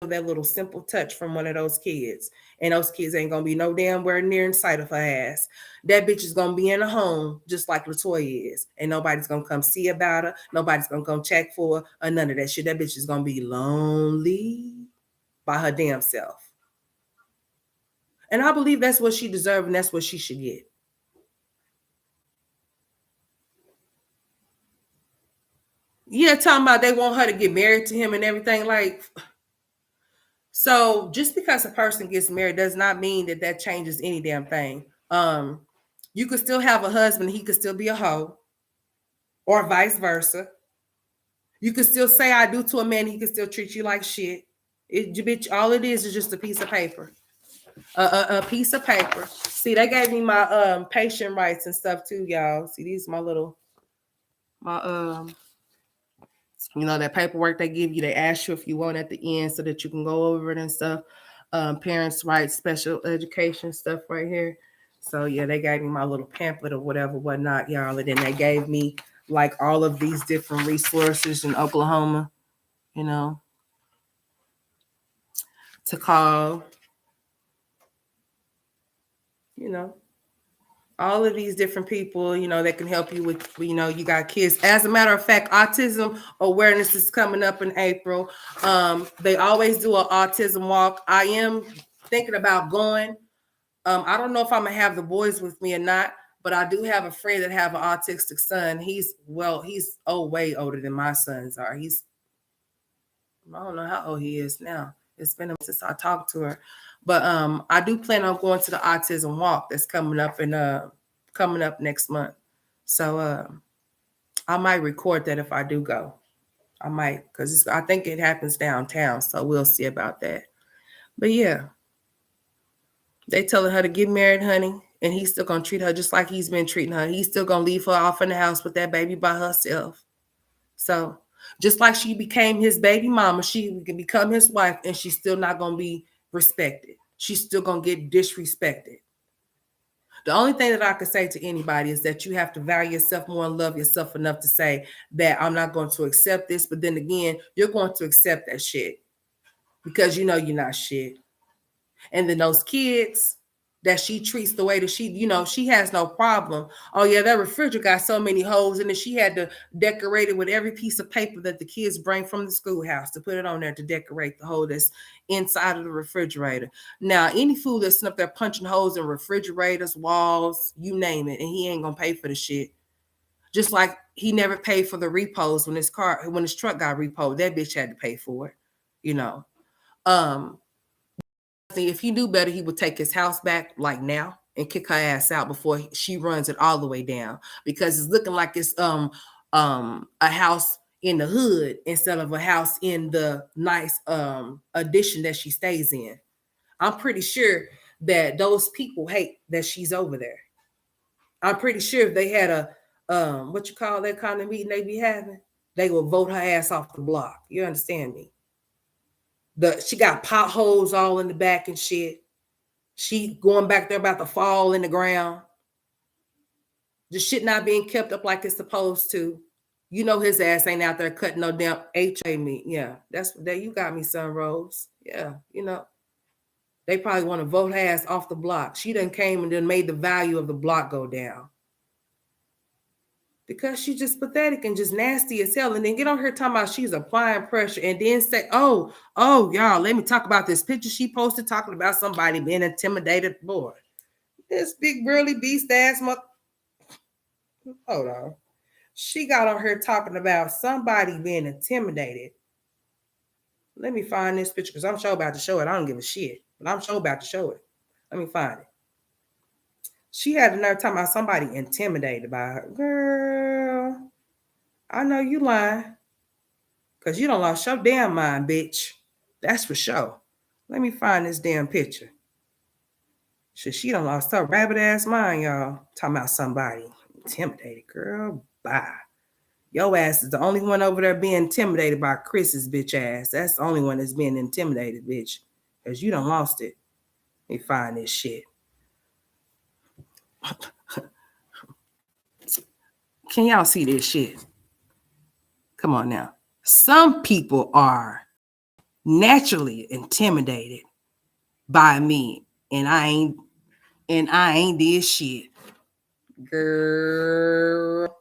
have that little simple touch from one of those kids. And those kids ain't gonna be no damn where near in sight of her ass. That bitch is gonna be in a home just like LaToya is. And nobody's gonna come see about her. Nobody's gonna come check for her or none of that shit. That bitch is gonna be lonely by her damn self. And I believe that's what she deserves and that's what she should get. Yeah, talking about they want her to get married to him and everything. Like, so just because a person gets married does not mean that that changes any damn thing. You could still have a husband, he could still be a hoe, or vice versa. You could still say I do to a man, he could still treat you like shit. Bitch, all it is just a piece of paper. A piece of paper. See, they gave me my patient rights and stuff too, y'all. See, these my little my that paperwork they give you, they ask you if you want at the end so that you can go over it and stuff. Parents' rights, special education stuff right here. So yeah, they gave me my little pamphlet or whatever, whatnot, y'all. And then they gave me like all of these different resources in Oklahoma, to call, all of these different people, that can help you with, you got kids. As a matter of fact, autism awareness is coming up in April. They always do an autism walk. I am thinking about going. I don't know if I'm gonna have the boys with me or not, but I do have a friend that have an autistic son. He's way older than my sons are. I don't know how old he is now. It's been since I talked to her. But I do plan on going to the autism walk that's coming up next month. So I might record that if I do go. I might, because I think it happens downtown. So we'll see about that. But yeah, they telling her to get married, honey, and he's still gonna treat her just like he's been treating her. He's still gonna leave her off in the house with that baby by herself. So just like she became his baby mama, she can become his wife, and she's still not gonna be respected. She's still gonna get disrespected. The only thing that I could say to anybody is that you have to value yourself more and love yourself enough to say that I'm not going to accept this. But then again, you're going to accept that shit because you're not shit. And then those kids that she treats the way that she has no problem. Oh yeah, that refrigerator got so many holes in it. She had to decorate it with every piece of paper that the kids bring from the schoolhouse to put it on there to decorate the hole that's inside of the refrigerator. Now, any fool that's up there punching holes in refrigerators, walls, you name it, and he ain't gonna pay for the shit. Just like he never paid for the repos when his truck got repoed, that bitch had to pay for it. If he knew better, he would take his house back like now and kick her ass out before she runs it all the way down, because it's looking like it's a house in the hood instead of a house in the nice addition that she stays in. I'm pretty sure that those people hate that she's over there. I'm pretty sure if they had a what you call that kind of meeting they be having, they will vote her ass off the block. You understand me? She got potholes all in the back and shit. She going back there about to fall in the ground. The shit not being kept up like it's supposed to. His ass ain't out there cutting no damn HA meat. Yeah, that's that you got me, Sun Rose. Yeah, they probably want to vote her ass off the block. She done came and then made the value of the block go down. Because she's just pathetic and just nasty as hell. And then get on her talking about she's applying pressure and then say, oh, y'all, let me talk about this picture she posted talking about somebody being intimidated. Boy, this big burly beast ass mother. Hold on. She got on her talking about somebody being intimidated. Let me find this picture because I'm sure about to show it. I don't give a shit, but I'm sure about to show it. Let me find it. She had another time about somebody intimidated by her. Girl, I know you lying. Because you don't lost your damn mind, bitch. That's for sure. Let me find this damn picture. She done lost her rabbit ass mind, y'all. Talking about somebody intimidated. Girl, bye. Your ass is the only one over there being intimidated by Chris's bitch ass. That's the only one that's being intimidated, bitch. Because you done lost it. Let me find this shit. Can y'all see this shit? Come on now. Some people are naturally intimidated by me, and I ain't did shit. Girl.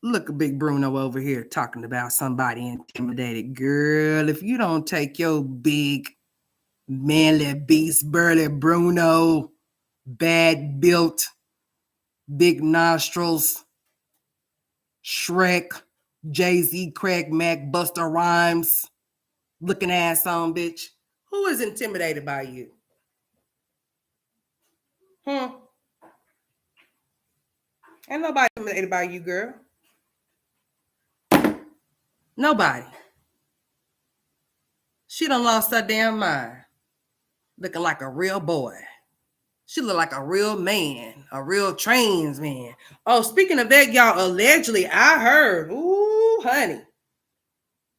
Look at Big Bruno over here talking about somebody intimidated. Girl, if you don't take your big manly beast burly Bruno, bad built, big nostrils, Shrek, Jay-Z, Craig Mack, Busta Rhymes, looking ass on, bitch. Who is intimidated by you? Ain't nobody intimidated by you, girl. Nobody. She done lost her damn mind. Looking like a real boy. She look like a real man, a real trans man. Oh, speaking of that, y'all, allegedly, I heard, ooh, honey.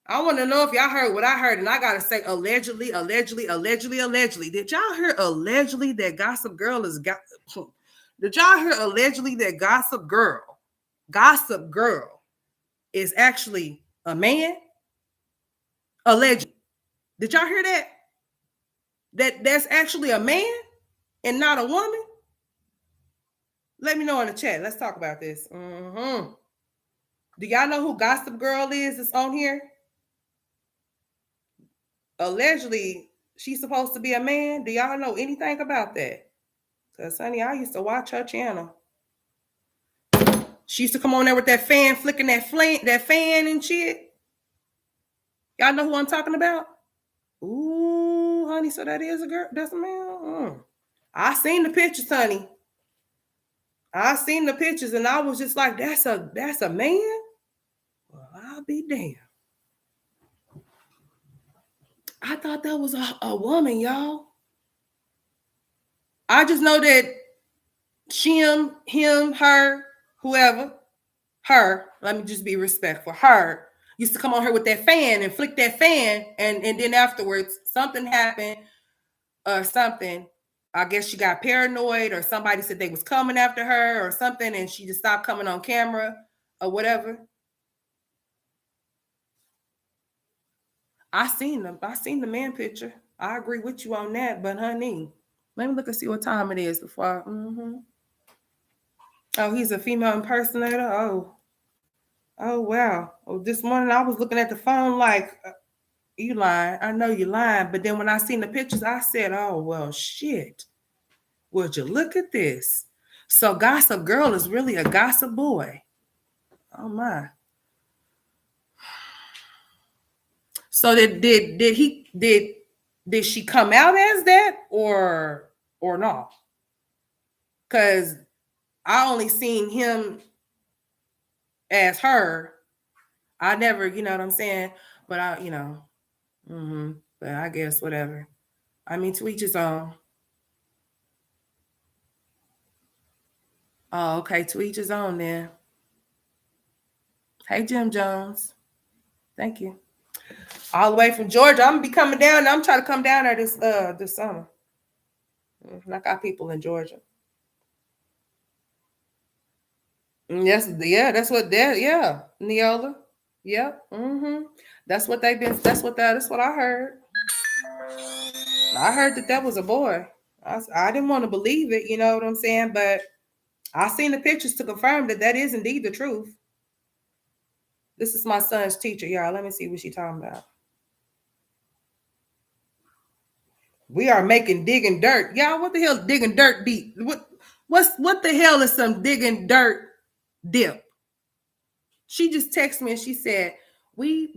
I want to know if y'all heard what I heard, and I gotta say, allegedly. Did y'all hear allegedly that Gossip Girl is got? Did y'all hear allegedly that Gossip Girl is actually a man? Allegedly. Did y'all hear that? That's actually a man and not a woman? Let me know in the chat. Let's talk about this. Do y'all know who Gossip Girl is that's on here? Allegedly, she's supposed to be a man. Do y'all know anything about that? Because, honey, I used to watch her channel. She used to come on there with that fan, flicking that fan and shit. Y'all know who I'm talking about? Ooh, honey, so that is a girl. That's a man. I seen the pictures, honey. I seen the pictures, and I was just like, that's a man? Well, I'll be damned. I thought that was a woman, y'all. I just know that him, her, whoever, her, let me just be respectful, her used to come on here with that fan and flick that fan, and then afterwards something happened or something. I guess she got paranoid, or somebody said they was coming after her or something, and she just stopped coming on camera or whatever. I seen the man picture. I agree with you on that, but honey, let me look and see what time it is before. Oh, he's a female impersonator. Oh wow. Oh, this morning I was looking at the phone like, you lying. I know you lying, but then when I seen the pictures, I said, oh well, shit. Would you look at this? So Gossip Girl is really a gossip boy. Oh my. So did she come out as that or not? Because I only seen him as her. I never, you know what I'm saying? But but I guess whatever. I mean, to each his own. Oh, okay, to each his own then. Hey, Jim Jones. Thank you. All the way from Georgia. I'm gonna be coming down. I'm trying to come down there this summer. I got people in Georgia. Yes, yeah, that's what Neola. Yep. That's what that's what I heard. I heard that was a boy. I didn't want to believe it, you know what I'm saying? But I seen the pictures to confirm that is indeed the truth. This is my son's teacher, y'all. Let me see what she's talking about. We are making digging dirt. Y'all, what the hell digging dirt deep? What the hell is some digging dirt dip? She just texted me and she said, we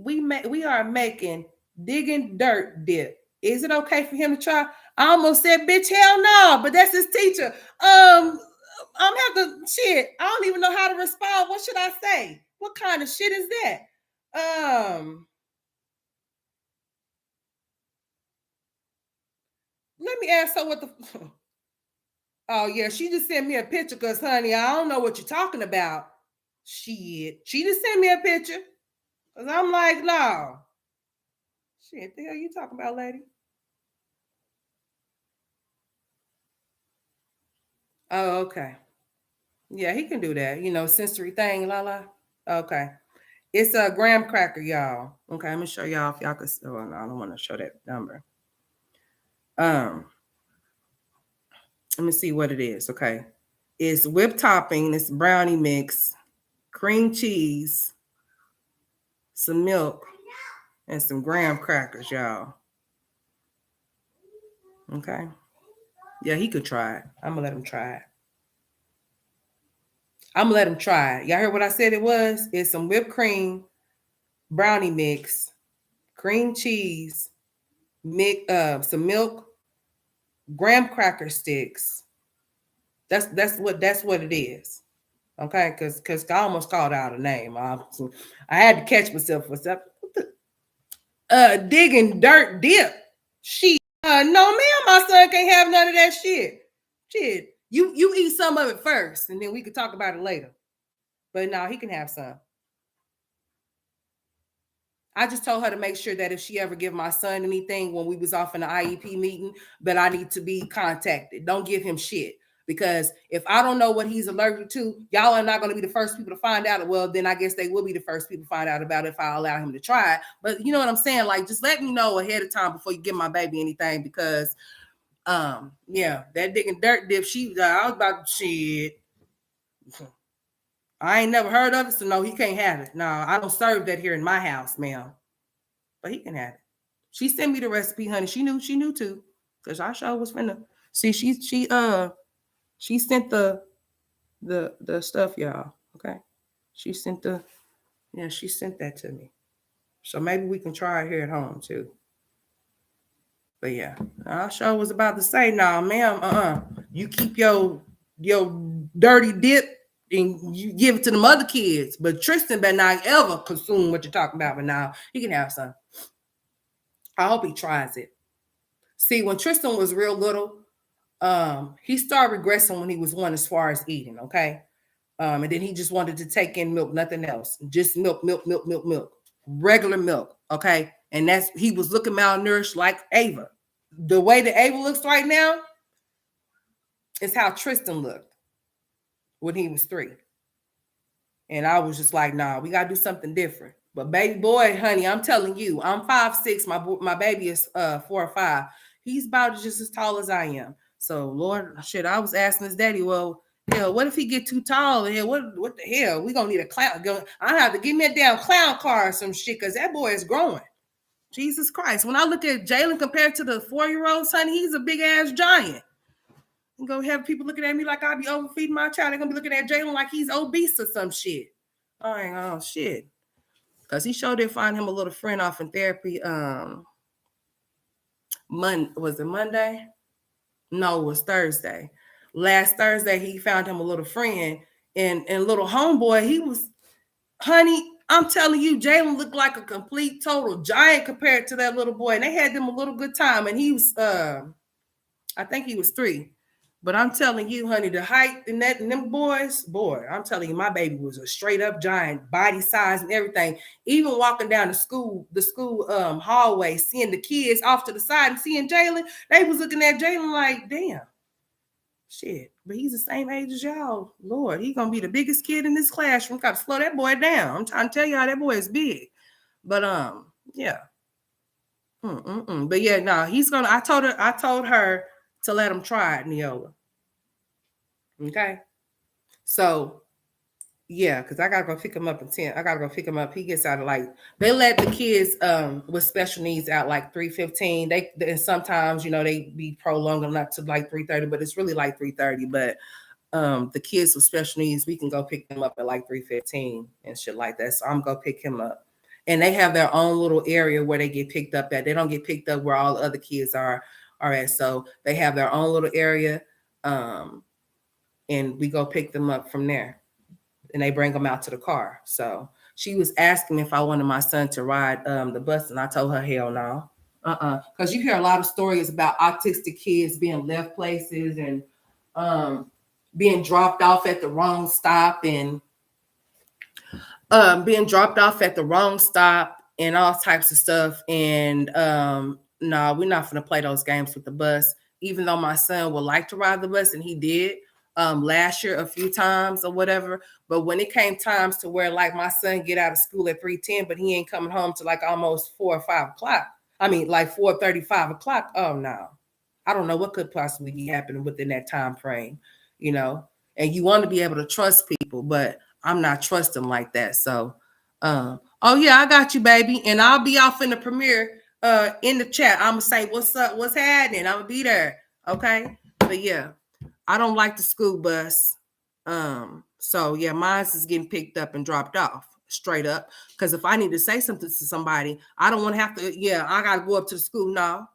are making digging dirt dip. Is it okay for him to try? I almost said, bitch, hell no, but that's his teacher. I'm have to shit. I don't even know how to respond. What should I say? What kind of shit is that? Let me ask her what the oh yeah, she just sent me a picture because honey, I don't know what you're talking about. Shit. She just sent me a picture. Cause I'm like, no. Shit, the hell you talking about, lady? Oh, okay. Yeah, he can do that. You know, sensory thing, la. Okay. It's a graham cracker, y'all. Okay, let me show y'all if y'all could. Oh, no, I don't want to show that number. Let me see what it is. Okay. It's whipped topping, it's brownie mix, cream cheese, some milk, and some graham crackers, y'all. Okay. Yeah, he could try it. I'm gonna let him try it. I'm gonna let him try it. Y'all heard what I said it was? It's some whipped cream, brownie mix, cream cheese, some milk, graham cracker sticks. That's what it is. Okay, because I almost called out a name. I had to catch myself for stuff. Digging dirt dip. She no ma'am, my son can't have none of that shit. Shit. You eat some of it first, and then we can talk about it later. But no, he can have some. I just told her to make sure that if she ever give my son anything when we was off in the IEP meeting, that I need to be contacted. Don't give him shit. Because if I don't know what he's allergic to, y'all are not going to be the first people to find out. Well, then I guess they will be the first people to find out about it if I allow him to try it. But you know what I'm saying? Like, just let me know ahead of time before you give my baby anything. Because, yeah, that digging dirt dip, I was about to shit. I ain't never heard of it, so no, he can't have it. No, I don't serve that here in my house, ma'am. But he can have it. She sent me the recipe, honey. She knew too. Because I sure was finna. See, she sent the stuff, y'all. Okay. She sent she sent that to me. So maybe we can try it here at home too. But yeah, I sure was about to say, nah, ma'am, you keep your dirty dip and you give it to the other kids. But Tristan better not ever consume what you're talking about. But now he can have some. I hope he tries it. See, when Tristan was real little, he started regressing when he was 1 as far as eating, okay? And then he just wanted to take in milk, nothing else. Just milk. Regular milk, okay? And he was looking malnourished like Ava. The way that Ava looks right now is how Tristan looked when he was 3. And I was just like, nah, we got to do something different. But baby boy, honey, I'm telling you, I'm 5'6". My baby is 4 or 5. He's about just as tall as I am. So Lord, shit, I was asking his daddy, well, hell, what if he get too tall? Hell, what the hell? We gonna need a clown. I have to give me a damn clown car or some shit because that boy is growing. Jesus Christ. When I look at Jalen compared to the 4-year-olds, honey, he's a big ass giant. I'm gonna have people looking at me like I be overfeeding my child. They're gonna be looking at Jalen like he's obese or some shit. Oh shit. Because he sure did find him a little friend off in therapy. Was it Monday? No, it was Thursday. Last Thursday, he found him a little friend. And little homeboy, he was, honey, I'm telling you, Jalen looked like a complete total giant compared to that little boy. And they had them a little good time. And he was, I think he was 3. But I'm telling you, honey, the height and them boys, boy, I'm telling you, my baby was a straight up giant, body size and everything. Even walking down the school hallway, seeing the kids off to the side and seeing Jalen, they was looking at Jalen like, damn, shit. But he's the same age as y'all. Lord, he's gonna be the biggest kid in this classroom. Got to slow that boy down. I'm trying to tell y'all that boy is big. But yeah. But yeah, no, he's gonna. I told her to let him try it, Neola. Okay. So yeah, because I gotta go pick him up at 10. I gotta go pick him up. He gets out at they let the kids with special needs out 3:15. And sometimes, they be prolonging up to 3:30, but it's really 3:30. But the kids with special needs, we can go pick them up at 3:15 and shit like that. So I'm gonna pick him up. And they have their own little area where they get picked up at. They don't get picked up where all the other kids are at. So they have their own little area. And we go pick them up from there. And they bring them out to the car. So she was asking if I wanted my son to ride the bus. And I told her, hell no. Because you hear a lot of stories about autistic kids being left places and being dropped off at the wrong stop and all types of stuff. And no, we're not going to play those games with the bus, even though my son would like to ride the bus, and he did last year a few times or whatever. But when it came times to where my son get out of school at 3:10, but he ain't coming home to almost 4 or 5 o'clock. I mean, 4:30, 5 o'clock. Oh no. I don't know what could possibly be happening within that time frame, and you want to be able to trust people, but I'm not trusting like that. So, oh yeah, I got you, baby. And I'll be off in the premiere in the chat. I'm gonna say, what's up? What's happening? I'm gonna be there. Okay. But yeah, I don't like the school bus. So yeah, mine is getting picked up and dropped off. straight up. Because if I need to say something to somebody, I don't want to have to, I got to go up to the school. No.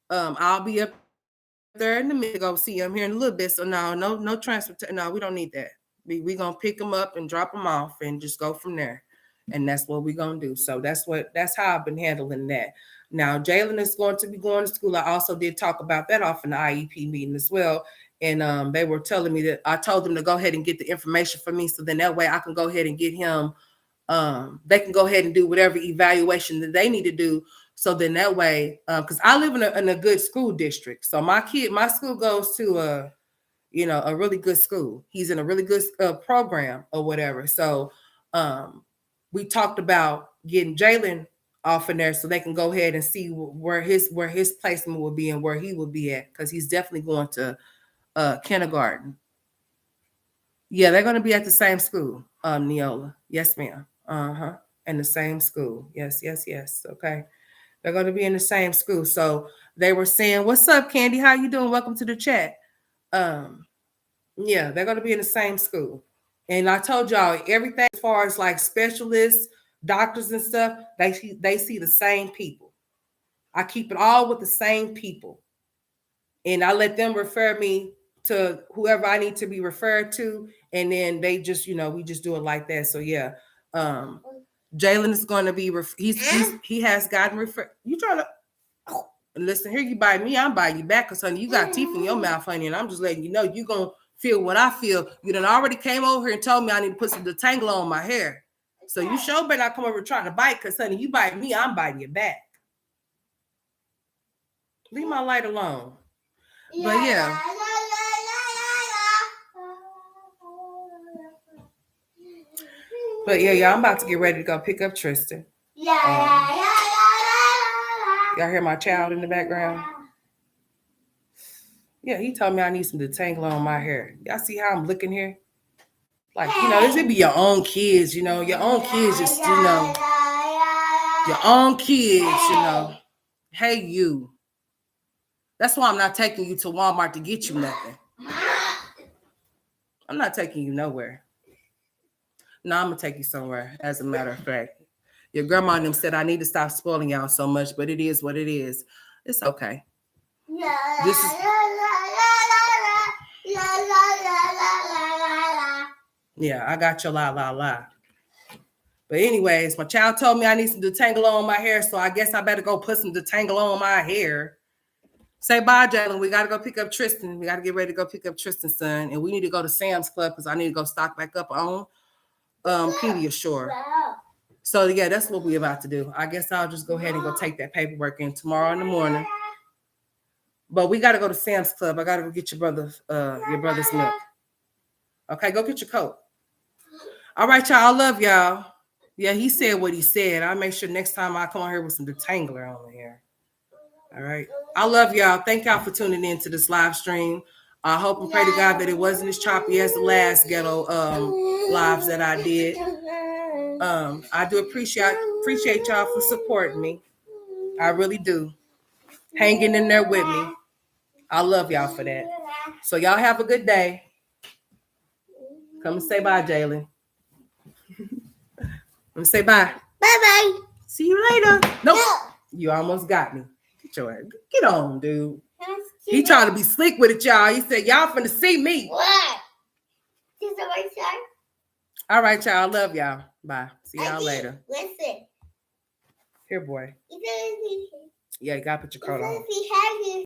I'll be up there in the minute, go see him here in a little bit. So no transfer. No, we don't need that. We going to pick them up and drop them off and just go from there. And that's what we're going to do. So that's how I've been handling that. Now, Jalen is going to be going to school. I also did talk about that off in the IEP meeting as well. And they were telling me that I told them to go ahead and get the information for me. So then that way I can go ahead and get him. They can go ahead and do whatever evaluation that they need to do. So then that way, because I live in a good school district. So my school goes to a really good school. He's in a really good program or whatever. So we talked about getting Jalen off in there so they can go ahead and see where his placement will be and where he will be at, because he's definitely going to kindergarten. Yeah, they're going to be at the same school, Neola. Yes, ma'am. In the same school. Yes. Okay. They're going to be in the same school. So they were saying, "What's up, Candy? How you doing? Welcome to the chat." Yeah, they're going to be in the same school. And I told y'all everything as far as like specialists, doctors and stuff, they see the same people. I keep it all with the same people. And I let them refer me to whoever I need to be referred to. And then they just, we just do it like that. So yeah. Jalen is going to be, he has gotten referred. You trying to, listen, here you bite me, I'm biting you back, because honey, you got teeth in your mouth, honey, and I'm just letting you know you're going to feel what I feel. You done already came over here and told me I need to put some detangler on my hair. So you sure better not come over trying to bite, because honey, you bite me, I'm biting you back. Leave my light alone. But yeah. But yeah, I'm about to get ready to go pick up Tristan. Y'all hear my child in the background? Yeah, he told me I need some detangler on my hair. Y'all see how I'm looking here? Like, this would be your own kids, your own kids just, your own kids, Hey, you. That's why I'm not taking you to Walmart to get you nothing. I'm not taking you nowhere. No, I'm going to take you somewhere, as a matter of fact. Your grandma and them said I need to stop spoiling y'all so much, but it is what it is. It's okay. Yeah, I got your la. But anyways, my child told me I need some detangler on my hair, so I guess I better go put some detangler on my hair. Say bye, Jalen. We got to go pick up Tristan. We got to get ready to go pick up Tristan's son, and we need to go to Sam's Club because I need to go stock back up on Pediasure. So yeah, that's what we're about to do. I guess I'll just go ahead and go take that paperwork in tomorrow in the morning. But we got to go to Sam's Club. I got to go get your brother's milk. Okay, go get your coat. All right, y'all. I love y'all. Yeah, he said what he said. I'll make sure next time I come on here with some detangler on here. All right. I love y'all. Thank y'all for tuning in to this live stream. I hope and pray to God that it wasn't as choppy as the last ghetto lives that I did. I do appreciate y'all for supporting me. I really do. Hanging in there with me. I love y'all for that. So y'all have a good day. Come and say bye, Jalen. I'm say bye. Bye-bye. See you later. Nope. You almost got me. Get on, dude. He trying to be slick with it, y'all. He said, y'all finna see me. What? All right, y'all. Love y'all. Bye. See y'all later. Listen. Here, boy. Yeah, you gotta put your coat on.